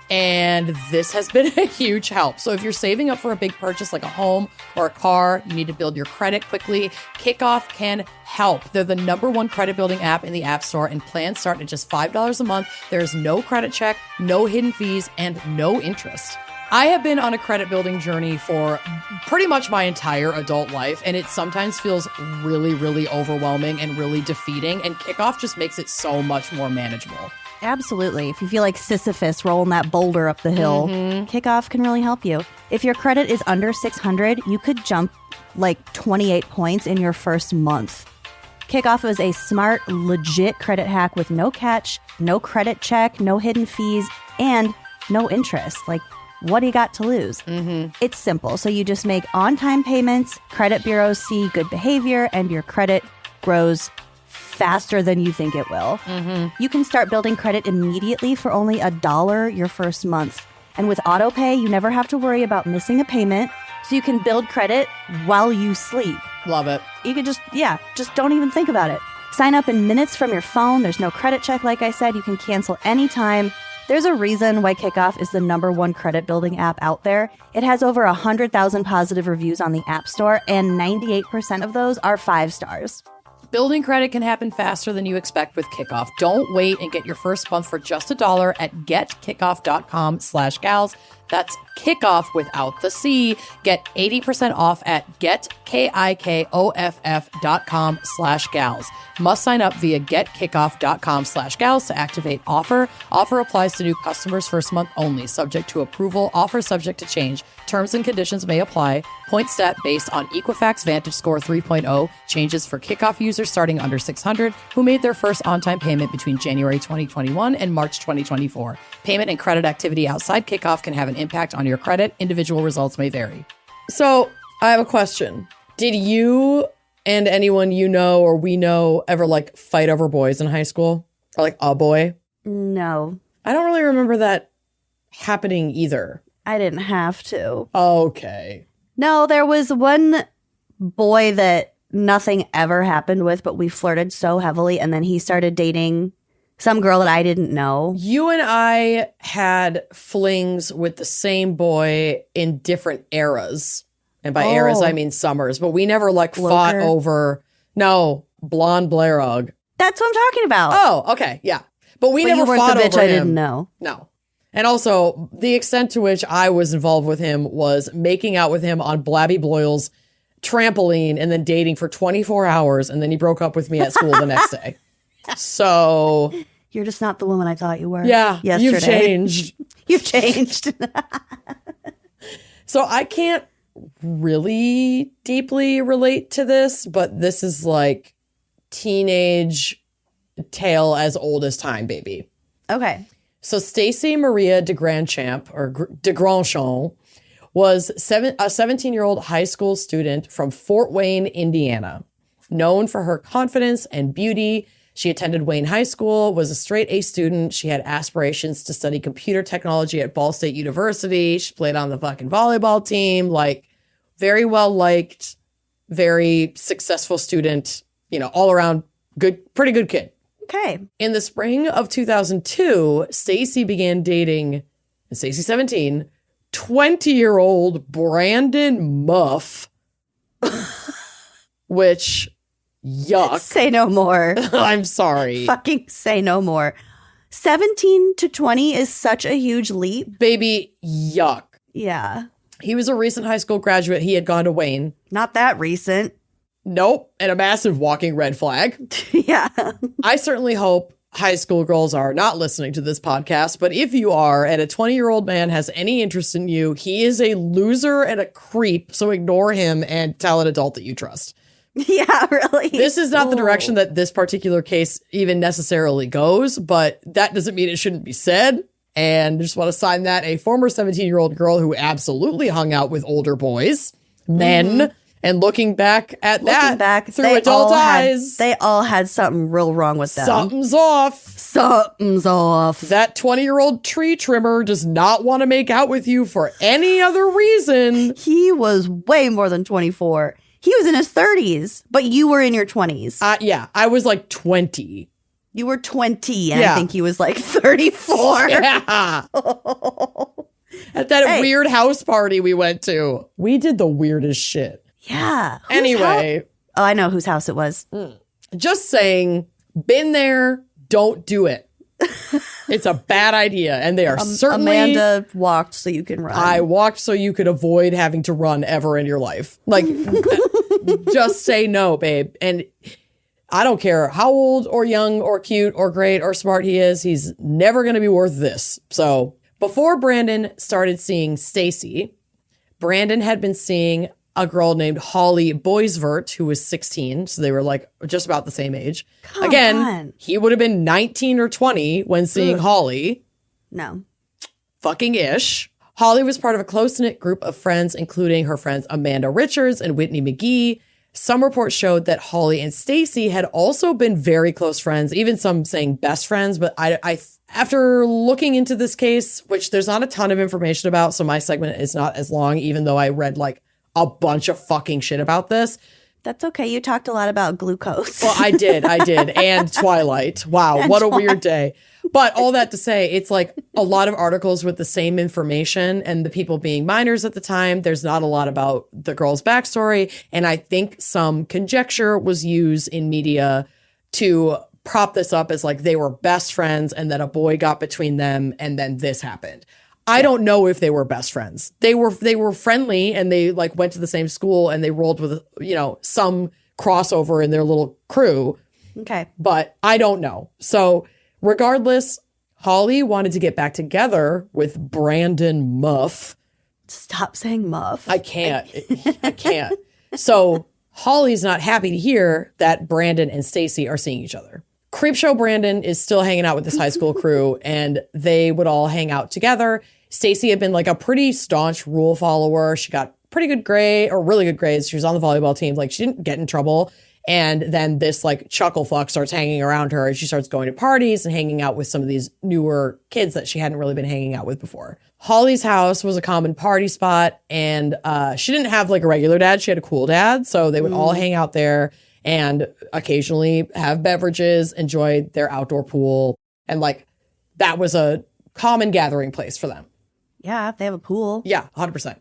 And this has been a huge help. So if you're saving up for a big purchase like a home or a car, you need to build your credit quickly, Kickoff can help. They're the #1 credit building app in the App Store, and plans start at just $5 a month. There's no credit check, no hidden fees, and no interest. I have been on a credit building journey for pretty much my entire adult life, and it sometimes feels really, really overwhelming and really defeating, and Kickoff just makes it so much more manageable. Absolutely. If you feel like Sisyphus rolling that boulder up the hill, Kickoff can really help you. If your credit is under 600, you could jump like 28 points in your first month. Kickoff is a smart, legit credit hack with no catch, no credit check, no hidden fees, and no interest. Like, what do you got to lose? It's simple. So you just make on-time payments, credit bureaus see good behavior, and your credit grows faster than you think it will. You can start building credit immediately for only $1 your first month. And with autopay, you never have to worry about missing a payment, so you can build credit while you sleep. Love it. You could just don't even think about it. Sign up in minutes from your phone. There's no credit check, like I said. You can cancel anytime. There's a reason why Kickoff is the #1 credit building app out there. It has over 100,000 positive reviews on the App Store, and 98% of those are 5 stars. Building credit can happen faster than you expect with Kickoff. Don't wait and get your first month for just $1 at getkickoff.com/gals. That's Kickoff without the C. Get 80% off at getkickoff.com/gals. Must sign up via getkickoff.com/gals to activate offer. Offer applies to new customers first month only, subject to approval. Offer subject to change. Terms and conditions may apply. Point stat based on Equifax Vantage Score 3.0. Changes for Kickoff users starting under 600 who made their first on-time payment between January 2021 and March 2024. Payment and credit activity outside Kickoff can have an impact on your credit. Individual results may vary. So I have a question. Did you and anyone you know or we know ever like fight over boys in high school? Or like a boy? No, I don't really remember that happening either. I didn't have to. Okay. No, there was one boy that nothing ever happened with, but we flirted so heavily, and then he started dating some girl that I didn't know. You and I had flings with the same boy in different eras. And by eras, I mean summers. But we never like fought over, blonde Blairog. That's what I'm talking about. Oh, okay. Yeah. But we never you weren't fought the bitch over I him. didn't know. No. And also, the extent to which I was involved with him was making out with him on Blabby Bloyle's trampoline and then dating for 24 hours. And then he broke up with me at school the next day. So... You're just not the woman I thought you were. Yeah, yesterday. you've changed. You've changed. So I can't really deeply relate to this, but this is like teenage tale as old as time, baby. Okay. So Stacy Maria de Grandchamp, or de Grandchamp, was a 17-year-old high school student from Fort Wayne, Indiana. Known for her confidence and beauty, she attended Wayne High School, was a straight A student. She had aspirations to study computer technology at Ball State University. She played on the fucking volleyball team, like very well liked, very successful student, all around pretty good kid. Okay. In the spring of 2002, Stacy began dating, and Stacy 17, 20-year-old Brandon Muff, which... Yuck. Say no more. I'm sorry. Fucking say no more. 17 to 20 is such a huge leap. Baby, yuck. Yeah. He was a recent high school graduate. He had gone to Wayne. Not that recent. Nope. And a massive walking red flag. Yeah. I certainly hope high school girls are not listening to this podcast, but if you are and a 20-year-old man has any interest in you, he is a loser and a creep, so ignore him and tell an adult that you trust. Yeah, really. This is not the direction that this particular case even necessarily goes, but that doesn't mean it shouldn't be said. And I just want to sign that a former 17-year-old girl who absolutely hung out with older boys, men, and looking back at through adult eyes. They all had something real wrong with them. Something's off. Something's off. That 20-year-old tree trimmer does not want to make out with you for any other reason. He was way more than 24. He was in his 30s, but you were in your 20s. Yeah, I was like 20. You were 20, and I think he was like 34. Yeah. At that weird house party we went to. We did the weirdest shit. Yeah. Anyway. Oh, I know whose house it was. Just saying, been there, don't do it. It's a bad idea. And they are certainly... Amanda walked so you can run. I walked so you could avoid having to run ever in your life. Like, just say no, babe. And I don't care how old or young or cute or great or smart he is. He's never going to be worth this. So before Brandon started seeing Stacy, Brandon had been seeing a girl named Holly Boisvert, who was 16. So they were like just about the same age. Come on. He would have been 19 or 20 when seeing Holly. No. Fucking ish. Holly was part of a close-knit group of friends, including her friends Amanda Richards and Whitney McGee. Some reports showed that Holly and Stacy had also been very close friends, even some saying best friends. But I after looking into this case, which there's not a ton of information about, so my segment is not as long, even though I read like a bunch of fucking shit about this. That's okay. You talked a lot about glucose. Well, I did. And Twilight. Wow, what a weird day. But all that to say, it's like a lot of articles with the same information, and the people being minors at the time, there's not a lot about the girl's backstory. And I think some conjecture was used in media to prop this up as like they were best friends and that a boy got between them and then this happened. I don't know if they were best friends. They were friendly, and they like went to the same school, and they rolled with, you know, some crossover in their little crew. Okay. But I don't know. So regardless, Holly wanted to get back together with Brandon Muff. Stop saying Muff. I can't. I can't. So Holly's not happy to hear that Brandon and Stacy are seeing each other. Creepshow Brandon is still hanging out with this high school crew, and they would all hang out together. Stacy had been like a pretty staunch rule follower. She got pretty good grade, or really good grades. She was on the volleyball team. Like, she didn't get in trouble. And then this like chuckle fuck starts hanging around her, and she starts going to parties and hanging out with some of these newer kids that she hadn't really been hanging out with before. Holly's house was a common party spot, and she didn't have like a regular dad. She had a cool dad. So they would all hang out there and occasionally have beverages, enjoy their outdoor pool. And like, that was a common gathering place for them. Yeah, if they have a pool. Yeah, 100%.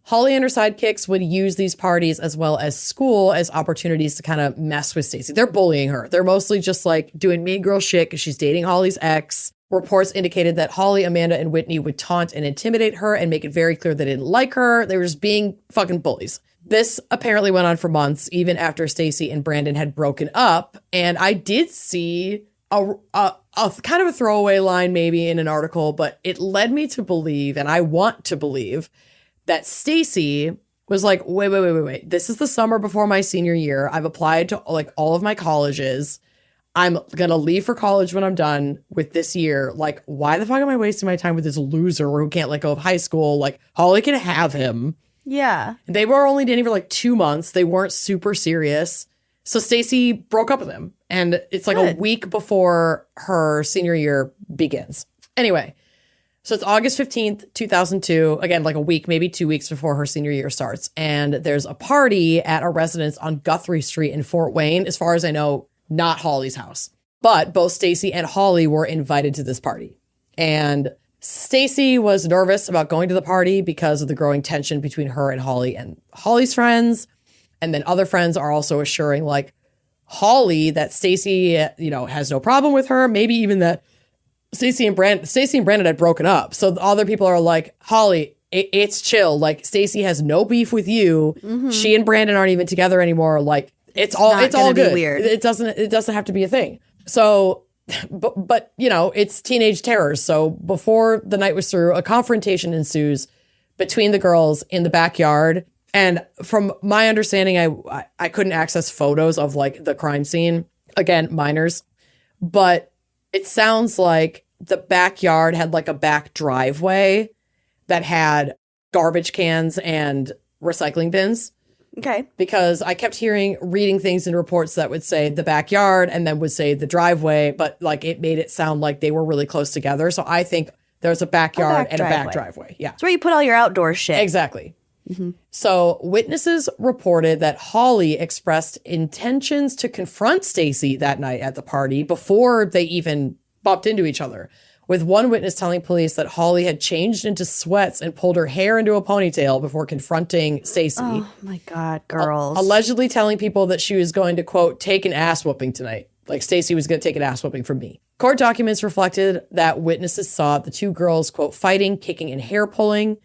Holly and her sidekicks would use these parties as well as school as opportunities to kind of mess with Stacy. They're bullying her. They're mostly just like doing mean girl shit because she's dating Holly's ex. Reports indicated that Holly, Amanda, and Whitney would taunt and intimidate her and make it very clear they didn't like her. They were just being fucking bullies. This apparently went on for months, even after Stacy and Brandon had broken up. And I did see a kind of a throwaway line maybe in an article, but it led me to believe, and I want to believe, that Stacy was like, wait. This is the summer before my senior year. I've applied to like all of my colleges. I'm going to leave for college when I'm done with this year. Like, why the fuck am I wasting my time with this loser who can't let go of high school? Like, Holly can have him. Yeah. They were only dating for like 2 months. They weren't super serious. So Stacy broke up with him. And it's like a week before her senior year begins. Anyway, so it's August 15th, 2002. Again, like a week, maybe 2 weeks before her senior year starts. And there's a party at a residence on Guthrie Street in Fort Wayne. As far as I know, not Holly's house. But both Stacy and Holly were invited to this party. And Stacy was nervous about going to the party because of the growing tension between her and Holly's friends. And then other friends are also assuring like Holly that Stacy, you know, has no problem with her. Maybe even that Stacy and Brandon had broken up. So the other people are like, Holly, it's chill. Like, Stacy has no beef with you. Mm-hmm. She and Brandon aren't even together anymore. Like, it's all good. Weird. It doesn't have to be a thing. So, but you know, it's teenage terrors. So before the night was through, a confrontation ensues between the girls in the backyard. And from my understanding, I couldn't access photos of like the crime scene. Again, minors. But it sounds like the backyard had like a back driveway that had garbage cans and recycling bins. Okay. Because I kept reading things in reports that would say the backyard and then would say the driveway, but like it made it sound like they were really close together. So I think there's a backyard and a back driveway. Yeah. It's where you put all your outdoor shit. Exactly. So witnesses reported that Holly expressed intentions to confront Stacy that night at the party before they even bumped into each other, with one witness telling police that Holly had changed into sweats and pulled her hair into a ponytail before confronting Stacy. Oh my God, girls. Allegedly telling people that she was going to, quote, take an ass whooping tonight. Like Stacy was going to take an ass whooping from me. Court documents reflected that witnesses saw the two girls, quote, fighting, kicking, and hair pulling.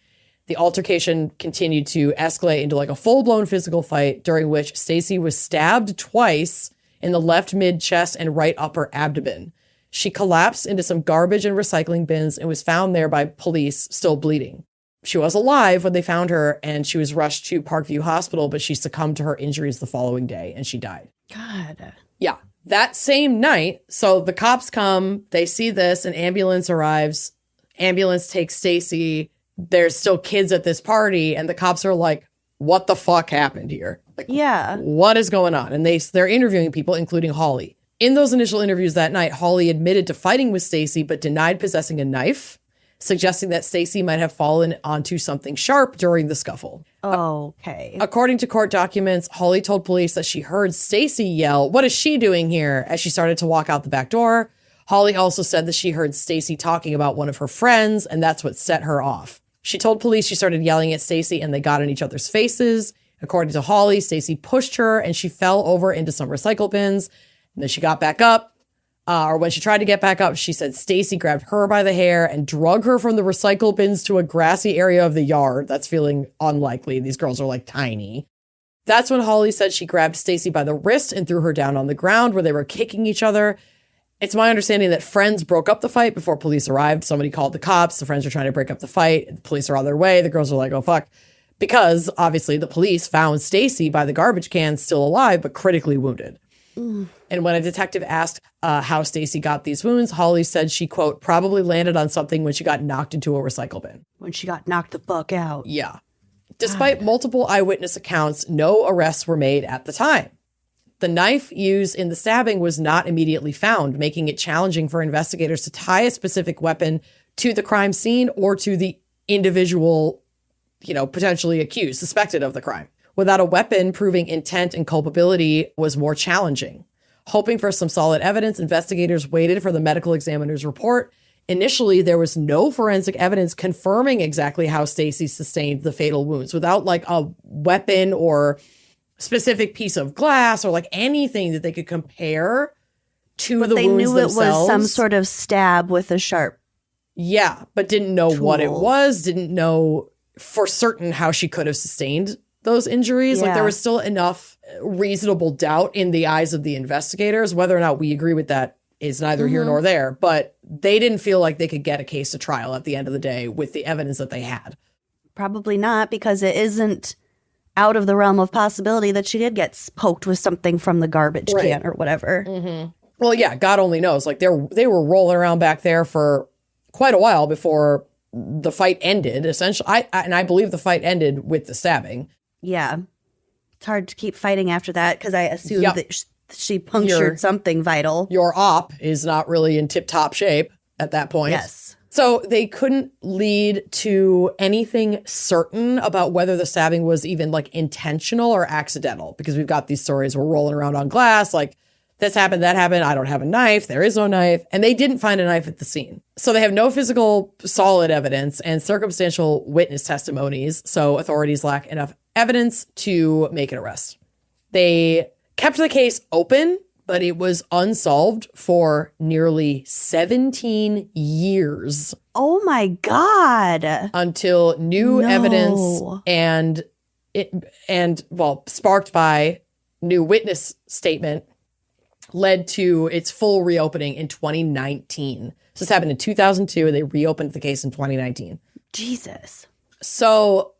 The altercation continued to escalate into like a full-blown physical fight, during which Stacy was stabbed twice in the left mid-chest and right upper abdomen. She collapsed into some garbage and recycling bins and was found there by police, still bleeding. She was alive when they found her, and she was rushed to Parkview Hospital, but she succumbed to her injuries the following day, and she died. God. Yeah. That same night, so the cops come, they see this, an ambulance arrives. Ambulance takes Stacy. There's still kids at this party, and the cops are like, what the fuck happened here? Like, Yeah. what is going on? And they're interviewing people, including Holly. In those initial interviews that night, Holly admitted to fighting with Stacy, but denied possessing a knife, suggesting that Stacy might have fallen onto something sharp during the scuffle. Okay. According to court documents, Holly told police that she heard Stacy yell, "What is she doing here?" as she started to walk out the back door. Holly also said that she heard Stacy talking about one of her friends, and that's what set her off. She told police she started yelling at Stacy and they got in each other's faces. According to Holly, Stacy pushed her and she fell over into some recycle bins. And then she got back up. Or when she tried to get back up, she said Stacy grabbed her by the hair and drug her from the recycle bins to a grassy area of the yard. That's feeling unlikely. These girls are like tiny. That's when Holly said she grabbed Stacy by the wrist and threw her down on the ground where they were kicking each other. It's my understanding that friends broke up the fight before police arrived. Somebody called the cops. The friends are trying to break up the fight. The police are on their way. The girls are like, oh, fuck. Because obviously the police found Stacy by the garbage can still alive, but critically wounded. And when a detective asked how Stacy got these wounds, Holly said she, quote, probably landed on something when she got knocked into a recycle bin. When she got knocked the fuck out. Yeah. Despite multiple eyewitness accounts, no arrests were made at the time. The knife used in the stabbing was not immediately found, making it challenging for investigators to tie a specific weapon to the crime scene or to the individual, potentially accused, suspected of the crime. Without a weapon, proving intent and culpability was more challenging. Hoping for some solid evidence, investigators waited for the medical examiner's report. Initially, there was no forensic evidence confirming exactly how Stacy sustained the fatal wounds. Without like a weapon or specific piece of glass or like anything that they could compare to the wounds themselves. They knew it was some sort of stab with a sharp. Yeah, but didn't know tool. what it was, didn't know for certain how she could have sustained those injuries. Yeah. Like there was still enough reasonable doubt in the eyes of the investigators. Whether or not we agree with that is neither here nor there, but they didn't feel like they could get a case to trial at the end of the day with the evidence that they had. Probably not, because it isn't out of the realm of possibility that she did get poked with something from the garbage can or whatever. Mm-hmm. Well, yeah, God only knows. Like they were rolling around back there for quite a while before the fight ended. Essentially, I believe the fight ended with the stabbing. Yeah. It's hard to keep fighting after that because I assume that she punctured something vital. Your op is not really in tip-top shape at that point. Yes. So they couldn't lead to anything certain about whether the stabbing was even like intentional or accidental, because we've got these stories we're rolling around on glass like this happened, that happened, I don't have a knife, there is no knife, and they didn't find a knife at the scene. So they have no physical solid evidence and circumstantial witness testimonies, so authorities lack enough evidence to make an arrest. They kept the case open, but it was unsolved for nearly 17 years. Oh my God. Until new evidence sparked by new witness statement led to its full reopening in 2019. So this happened in 2002, and they reopened the case in 2019. Jesus. So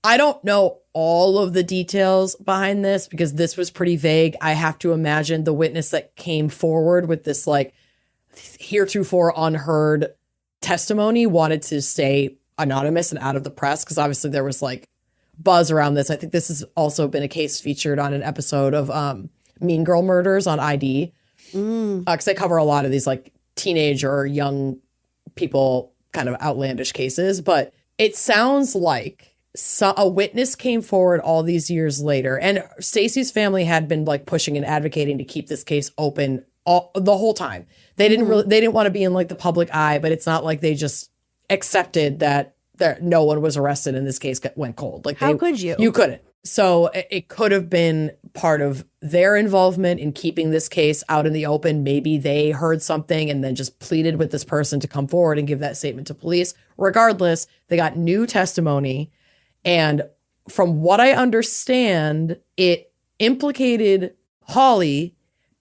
I don't know all of the details behind this because this was pretty vague. I have to imagine the witness that came forward with this like heretofore unheard testimony wanted to stay anonymous and out of the press because obviously there was like buzz around this. I think this has also been a case featured on an episode of Mean Girl Murders on ID, because they cover a lot of these like teenage or young people kind of outlandish cases. But it sounds like a witness came forward all these years later, and Stacy's family had been like pushing and advocating to keep this case open the whole time. They didn't want to be in like the public eye, but it's not like they just accepted that no one was arrested and this case went cold. Like, how could you? You couldn't. So it could have been part of their involvement in keeping this case out in the open. Maybe they heard something and then just pleaded with this person to come forward and give that statement to police. Regardless, they got new testimony. And from what I understand, it implicated Holly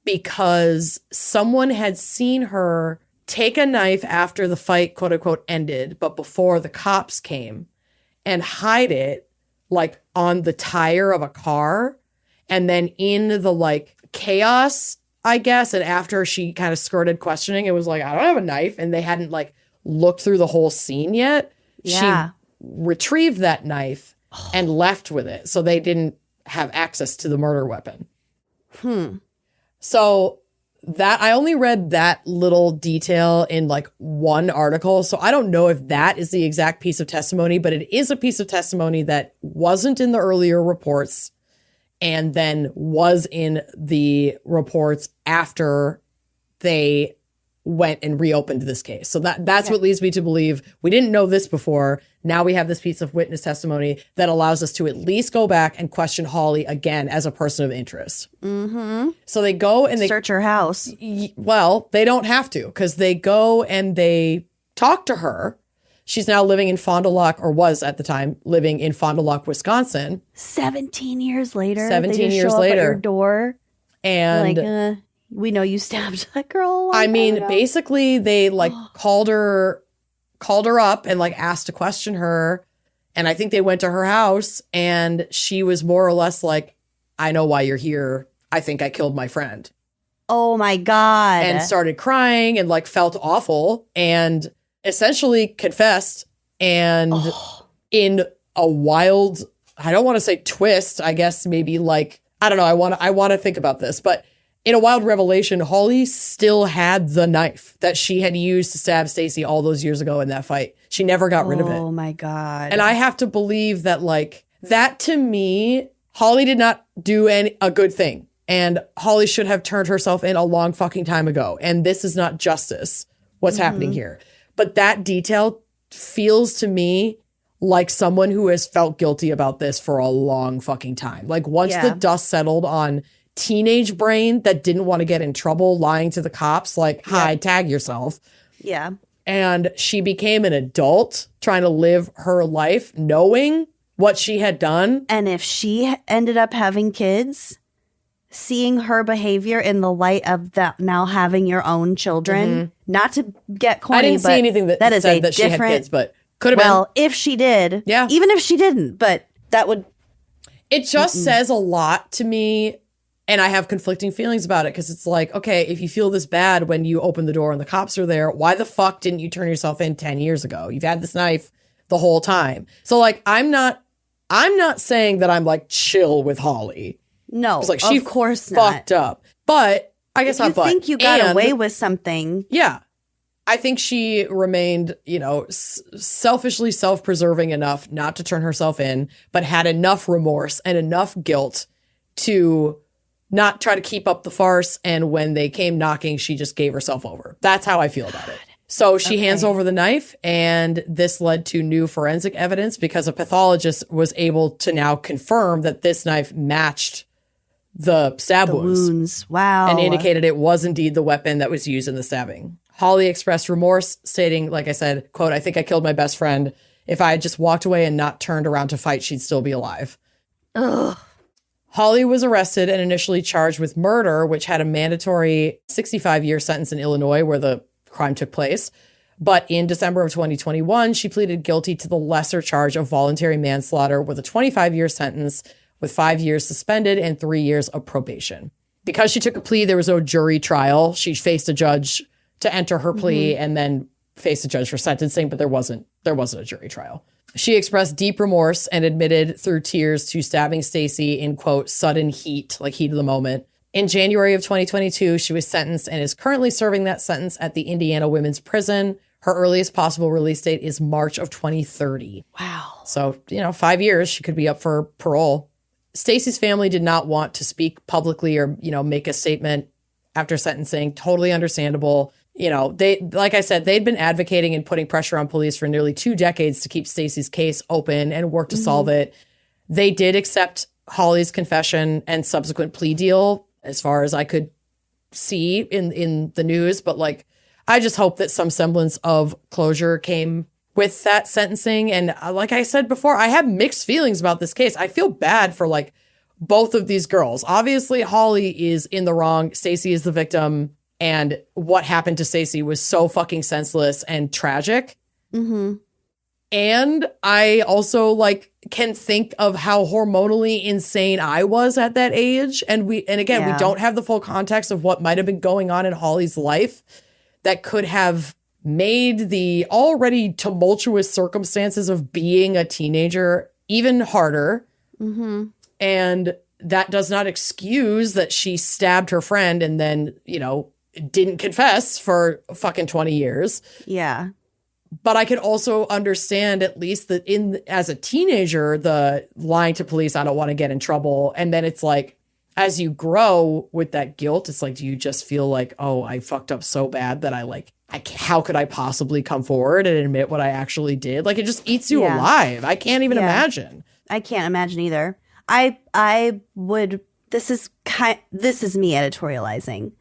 because someone had seen her take a knife after the fight, quote unquote, ended, but before the cops came, and hide it like on the tire of a car. And then in the like chaos, I guess, and after she kind of skirted questioning, it was like, I don't have a knife. And they hadn't like looked through the whole scene yet. Yeah. She retrieved that knife and left with it. So they didn't have access to the murder weapon. So that I only read that little detail in like one article. So I don't know if that is the exact piece of testimony, but it is a piece of testimony that wasn't in the earlier reports and then was in the reports after they went and reopened this case. So that's what leads me to believe we didn't know this before. Now we have this piece of witness testimony that allows us to at least go back and question Holly again as a person of interest. So they go and they search her house. Well, they don't have to because they go and they talk to her. She's now living in Fond du Lac, or was at the time living in Fond du Lac, Wisconsin. 17 years later. 17 they just years show up later. at your door. And like, we know you stabbed that girl. I mean, basically they like called her up and like asked to question her. And I think they went to her house and she was more or less like, I know why you're here. I think I killed my friend. Oh my God. And started crying and like felt awful and essentially confessed. And in a wild, I don't want to say twist, I guess maybe like, I don't know. I want to think about this, but in a wild revelation, Holly still had the knife that she had used to stab Stacy all those years ago in that fight. She never got rid of it. Oh my God. And I have to believe that like that to me, Holly did not do a good thing. And Holly should have turned herself in a long fucking time ago. And this is not justice, what's happening here. But that detail feels to me like someone who has felt guilty about this for a long fucking time. Like once the dust settled on teenage brain that didn't want to get in trouble lying to the cops, like, hi, tag yourself. Yeah. And she became an adult trying to live her life knowing what she had done. And if she ended up having kids, seeing her behavior in the light of that now having your own children, not to get corny, I didn't see anything that is said a that she had different, kids, but could have been. well, if she did, even if she didn't, but that would. It just says a lot to me. And I have conflicting feelings about it because it's like, okay, if you feel this bad when you open the door and the cops are there, why the fuck didn't you turn yourself in 10 years ago? You've had this knife the whole time. So like, I'm not saying that I'm like chill with Holly. No, like she of course fucked up. But I guess if you think you got away with something. Yeah. I think she remained, you know, selfishly self-preserving enough not to turn herself in, but had enough remorse and enough guilt to not try to keep up the farce. And when they came knocking, she just gave herself over. That's how I feel about it. So she hands over the knife, and this led to new forensic evidence because a pathologist was able to now confirm that this knife matched the stab wounds. Wow. And indicated it was indeed the weapon that was used in the stabbing. Holly expressed remorse, stating, like I said, quote, I think I killed my best friend. If I had just walked away and not turned around to fight, she'd still be alive. Ugh. Holly was arrested and initially charged with murder, which had a mandatory 65-year sentence in Illinois where the crime took place. But in December of 2021, she pleaded guilty to the lesser charge of voluntary manslaughter with a 25-year sentence with 5 years suspended and 3 years of probation. Because she took a plea, there was no jury trial. She faced a judge to enter her plea and then faced a judge for sentencing, but there wasn't a jury trial. She expressed deep remorse and admitted through tears to stabbing Stacy in, quote, sudden heat, like heat of the moment. In January of 2022, she was sentenced and is currently serving that sentence at the Indiana Women's Prison. Her earliest possible release date is March of 2030. Wow. So, 5 years, she could be up for parole. Stacy's family did not want to speak publicly or, make a statement after sentencing. Totally understandable. They, like I said, they'd been advocating and putting pressure on police for nearly 2 decades to keep Stacy's case open and work to solve it. They did accept Holly's confession and subsequent plea deal, as far as I could see in the news. But I just hope that some semblance of closure came with that sentencing. And like I said before, I have mixed feelings about this case. I feel bad for both of these girls. Obviously, Holly is in the wrong. Stacy is the victim. And what happened to Stacy was so fucking senseless and tragic. Mm-hmm. And I also can think of how hormonally insane I was at that age. And again, we don't have the full context of what might have been going on in Holly's life that could have made the already tumultuous circumstances of being a teenager even harder. Mm-hmm. And that does not excuse that she stabbed her friend and then, didn't confess for fucking 20 years. Yeah. But I could also understand at least that as a teenager, the lying to police, I don't want to get in trouble. And then it's as you grow with that guilt, it's do you just feel oh, I fucked up so bad that how could I possibly come forward and admit what I actually did? It just eats you alive. I can't even imagine. I can't imagine either. I would, this is me editorializing,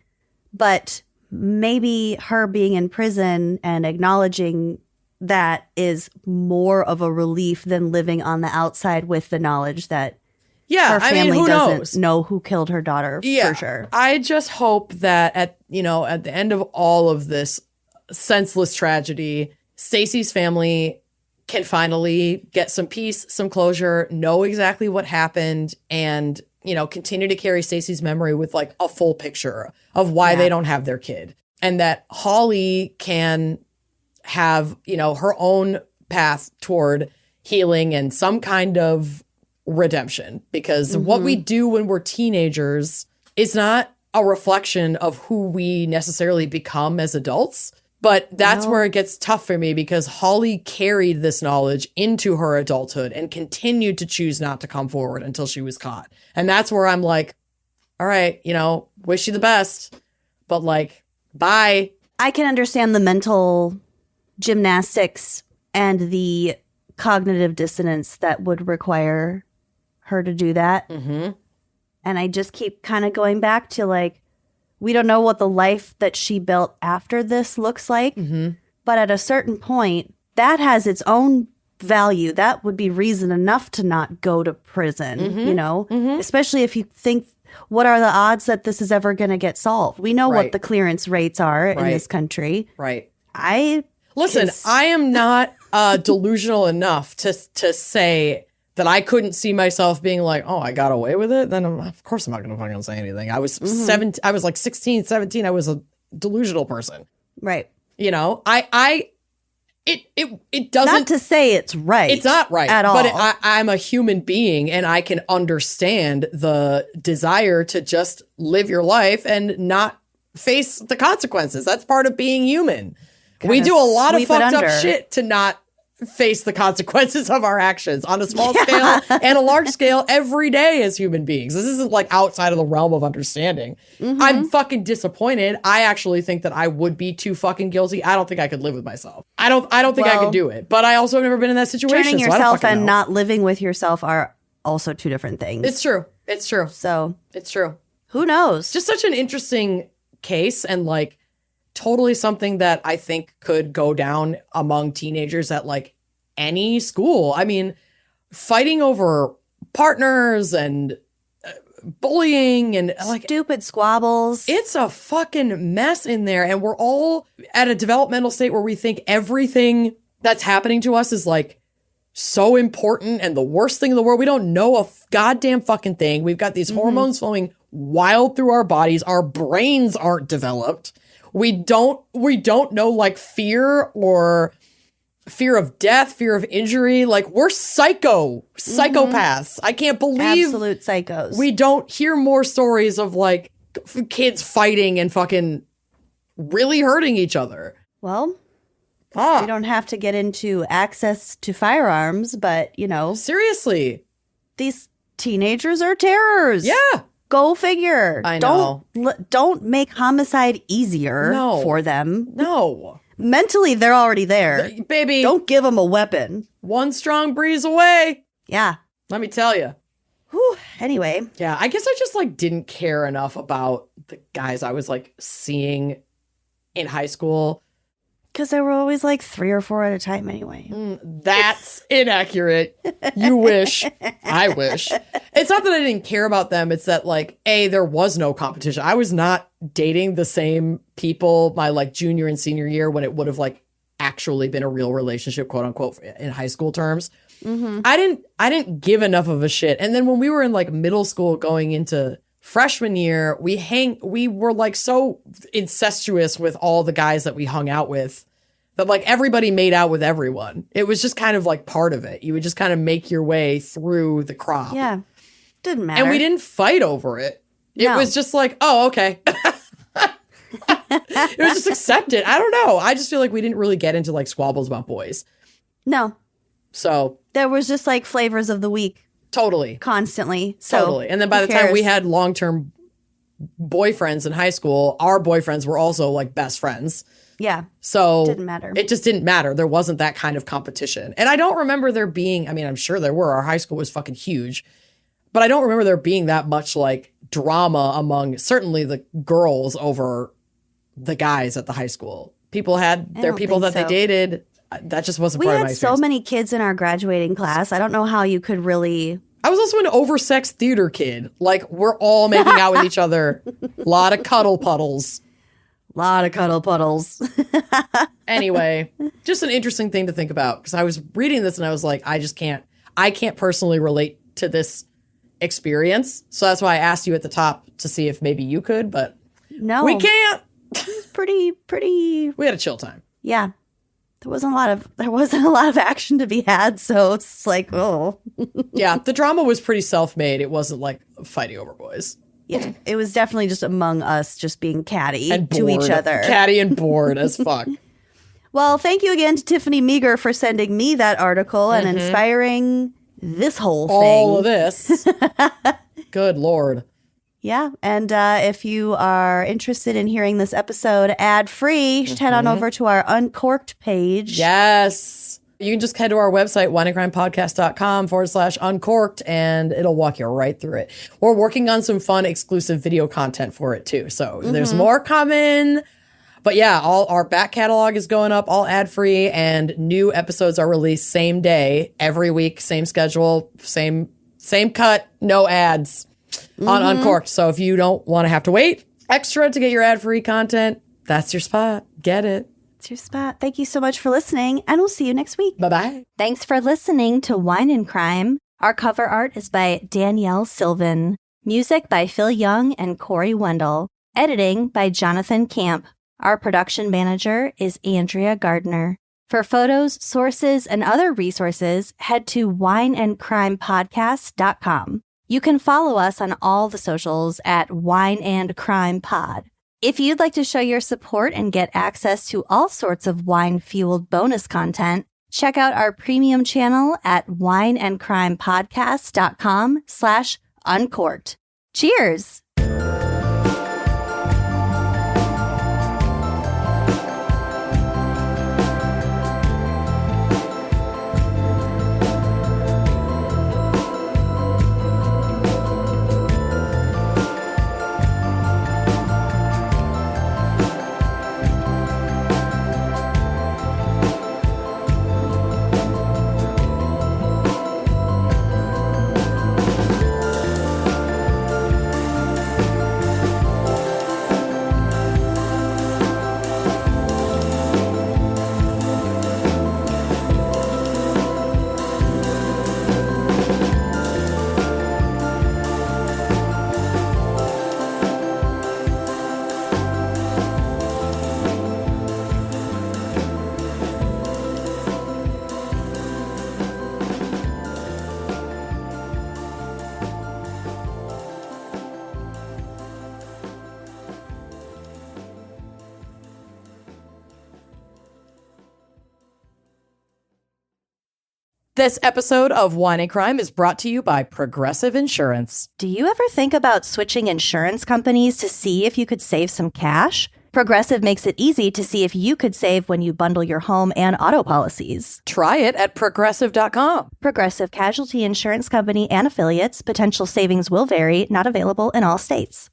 but maybe her being in prison and acknowledging that is more of a relief than living on the outside with the knowledge that her family doesn't know who killed her daughter for sure. I just hope that at the end of all of this senseless tragedy, Stacy's family can finally get some peace, some closure, know exactly what happened, and continue to carry Stacy's memory with a full picture of why they don't have their kid. And that Holly can have, her own path toward healing and some kind of redemption. Because what we do when we're teenagers is not a reflection of who we necessarily become as adults. But that's where it gets tough for me, because Holly carried this knowledge into her adulthood and continued to choose not to come forward until she was caught. And that's where I'm all right, wish you the best, but bye. I can understand the mental gymnastics and the cognitive dissonance that would require her to do that. Mm-hmm. And I just keep kind of going back to we don't know what the life that she built after this looks like. Mm-hmm. But at a certain point, that has its own value. That would be reason enough to not go to prison, especially if you think, what are the odds that this is ever going to get solved? We know what the clearance rates are in this country. Right. Listen, I am not delusional enough to say that I couldn't see myself being oh, I got away with it, then of course I'm not going to fucking say anything. I was 17, I was 16, 17. I was a delusional person. Right. It doesn't. Not to say it's right. It's not right at all. But I'm a human being, and I can understand the desire to just live your life and not face the consequences. That's part of being human. We do a lot of fucked up shit to not face the consequences of our actions on a small scale and a large scale every day as human beings. This isn't outside of the realm of understanding. Mm-hmm. I'm fucking disappointed. I actually think that I would be too fucking guilty. I don't think I could live with myself. I don't think I could do it. But I also have never been in that situation. Turning yourself and not living with yourself are also two different things. It's true. So it's true. Who knows? Just such an interesting case, and totally something that I think could go down among teenagers at any school. I mean, fighting over partners and bullying and stupid squabbles. It's a fucking mess in there. And we're all at a developmental state where we think everything that's happening to us is so important and the worst thing in the world. We don't know a goddamn fucking thing. We've got these hormones flowing wild through our bodies. Our brains aren't developed. We don't know fear or fear of death, fear of injury. We're psychopaths. I can't believe absolute psychos. We don't hear more stories of kids fighting and fucking really hurting each other. Well, We don't have to get into access to firearms, but, Seriously. these teenagers are terrors. Yeah. Go figure. I know. Don't make homicide easier for them. No. Mentally, they're already there. Baby. Don't give them a weapon. One strong breeze away. Yeah. Let me tell you. Whew. Anyway. Yeah, I guess I just didn't care enough about the guys I was seeing in high school. Because there were always 3 or 4 at a time anyway. That's inaccurate. You wish. I wish. It's not that I didn't care about them. It's that there was no competition. I was not dating the same people my junior and senior year when it would have actually been a real relationship, quote unquote, in high school terms. Mm-hmm. I didn't give enough of a shit. And then when we were in middle school going into freshman year, we were so incestuous with all the guys that we hung out with that everybody made out with everyone. It was just kind of part of it. You would just kind of make your way through the crop. Yeah. Didn't matter. And we didn't fight over it. It was just oh, okay. It was just accepted. I don't know. I just feel we didn't really get into squabbles about boys. No. So there was just flavors of the week. Totally. Constantly. So totally. And then by the time we had long-term boyfriends in high school, our boyfriends were also best friends. Yeah. So didn't matter. It just didn't matter. There wasn't that kind of competition. And I don't remember there being, I'm sure there were. Our high school was fucking huge. But I don't remember there being that much drama among certainly the girls over the guys at the high school. People had their people that they dated. That just wasn't part of my experience. We had so many kids in our graduating class. I don't know how you could really... I was also an oversexed theater kid. We're all making out with each other. A lot of cuddle puddles. Anyway, just an interesting thing to think about. Because I was reading this and I was I can't personally relate to this experience. So that's why I asked you at the top to see if maybe you could, but no, we can't. It's pretty. We had a chill time. Yeah. There wasn't a lot of action to be had, so it's oh. Yeah, the drama was pretty self-made. It wasn't fighting over boys. Yeah, it was definitely just among us just being catty and to each other. Catty and bored as fuck. Well, thank you again to Tiffany Meager for sending me that article and inspiring this whole thing. All of this. Good Lord. Yeah, and if you are interested in hearing this episode ad-free, you should head on over to our Uncorked page. Yes. You can just head to our website, wineandcrimepodcast.com/uncorked, and it'll walk you right through it. We're working on some fun exclusive video content for it, too. So there's more coming. But yeah, all our back catalog is going up, all ad-free, and new episodes are released same day, every week, same schedule, same cut, no ads. On Uncorked. So if you don't want to have to wait extra to get your ad-free content, that's your spot. Get it. It's your spot. Thank you so much for listening, and we'll see you next week. Bye-bye. Thanks for listening to Wine and Crime. Our cover art is by Danielle Sylvan. Music by Phil Young and Corey Wendell. Editing by Jonathan Camp. Our production manager is Andrea Gardner. For photos, sources, and other resources, head to wineandcrimepodcast.com. You can follow us on all the socials at Wine and Crime Pod. If you'd like to show your support and get access to all sorts of wine-fueled bonus content, check out our premium channel at wineandcrimepodcast.com/uncorked. Cheers! This episode of Wine and Crime is brought to you by Progressive Insurance. Do you ever think about switching insurance companies to see if you could save some cash? Progressive makes it easy to see if you could save when you bundle your home and auto policies. Try it at progressive.com. Progressive Casualty Insurance Company and affiliates. Potential savings will vary, not available in all states.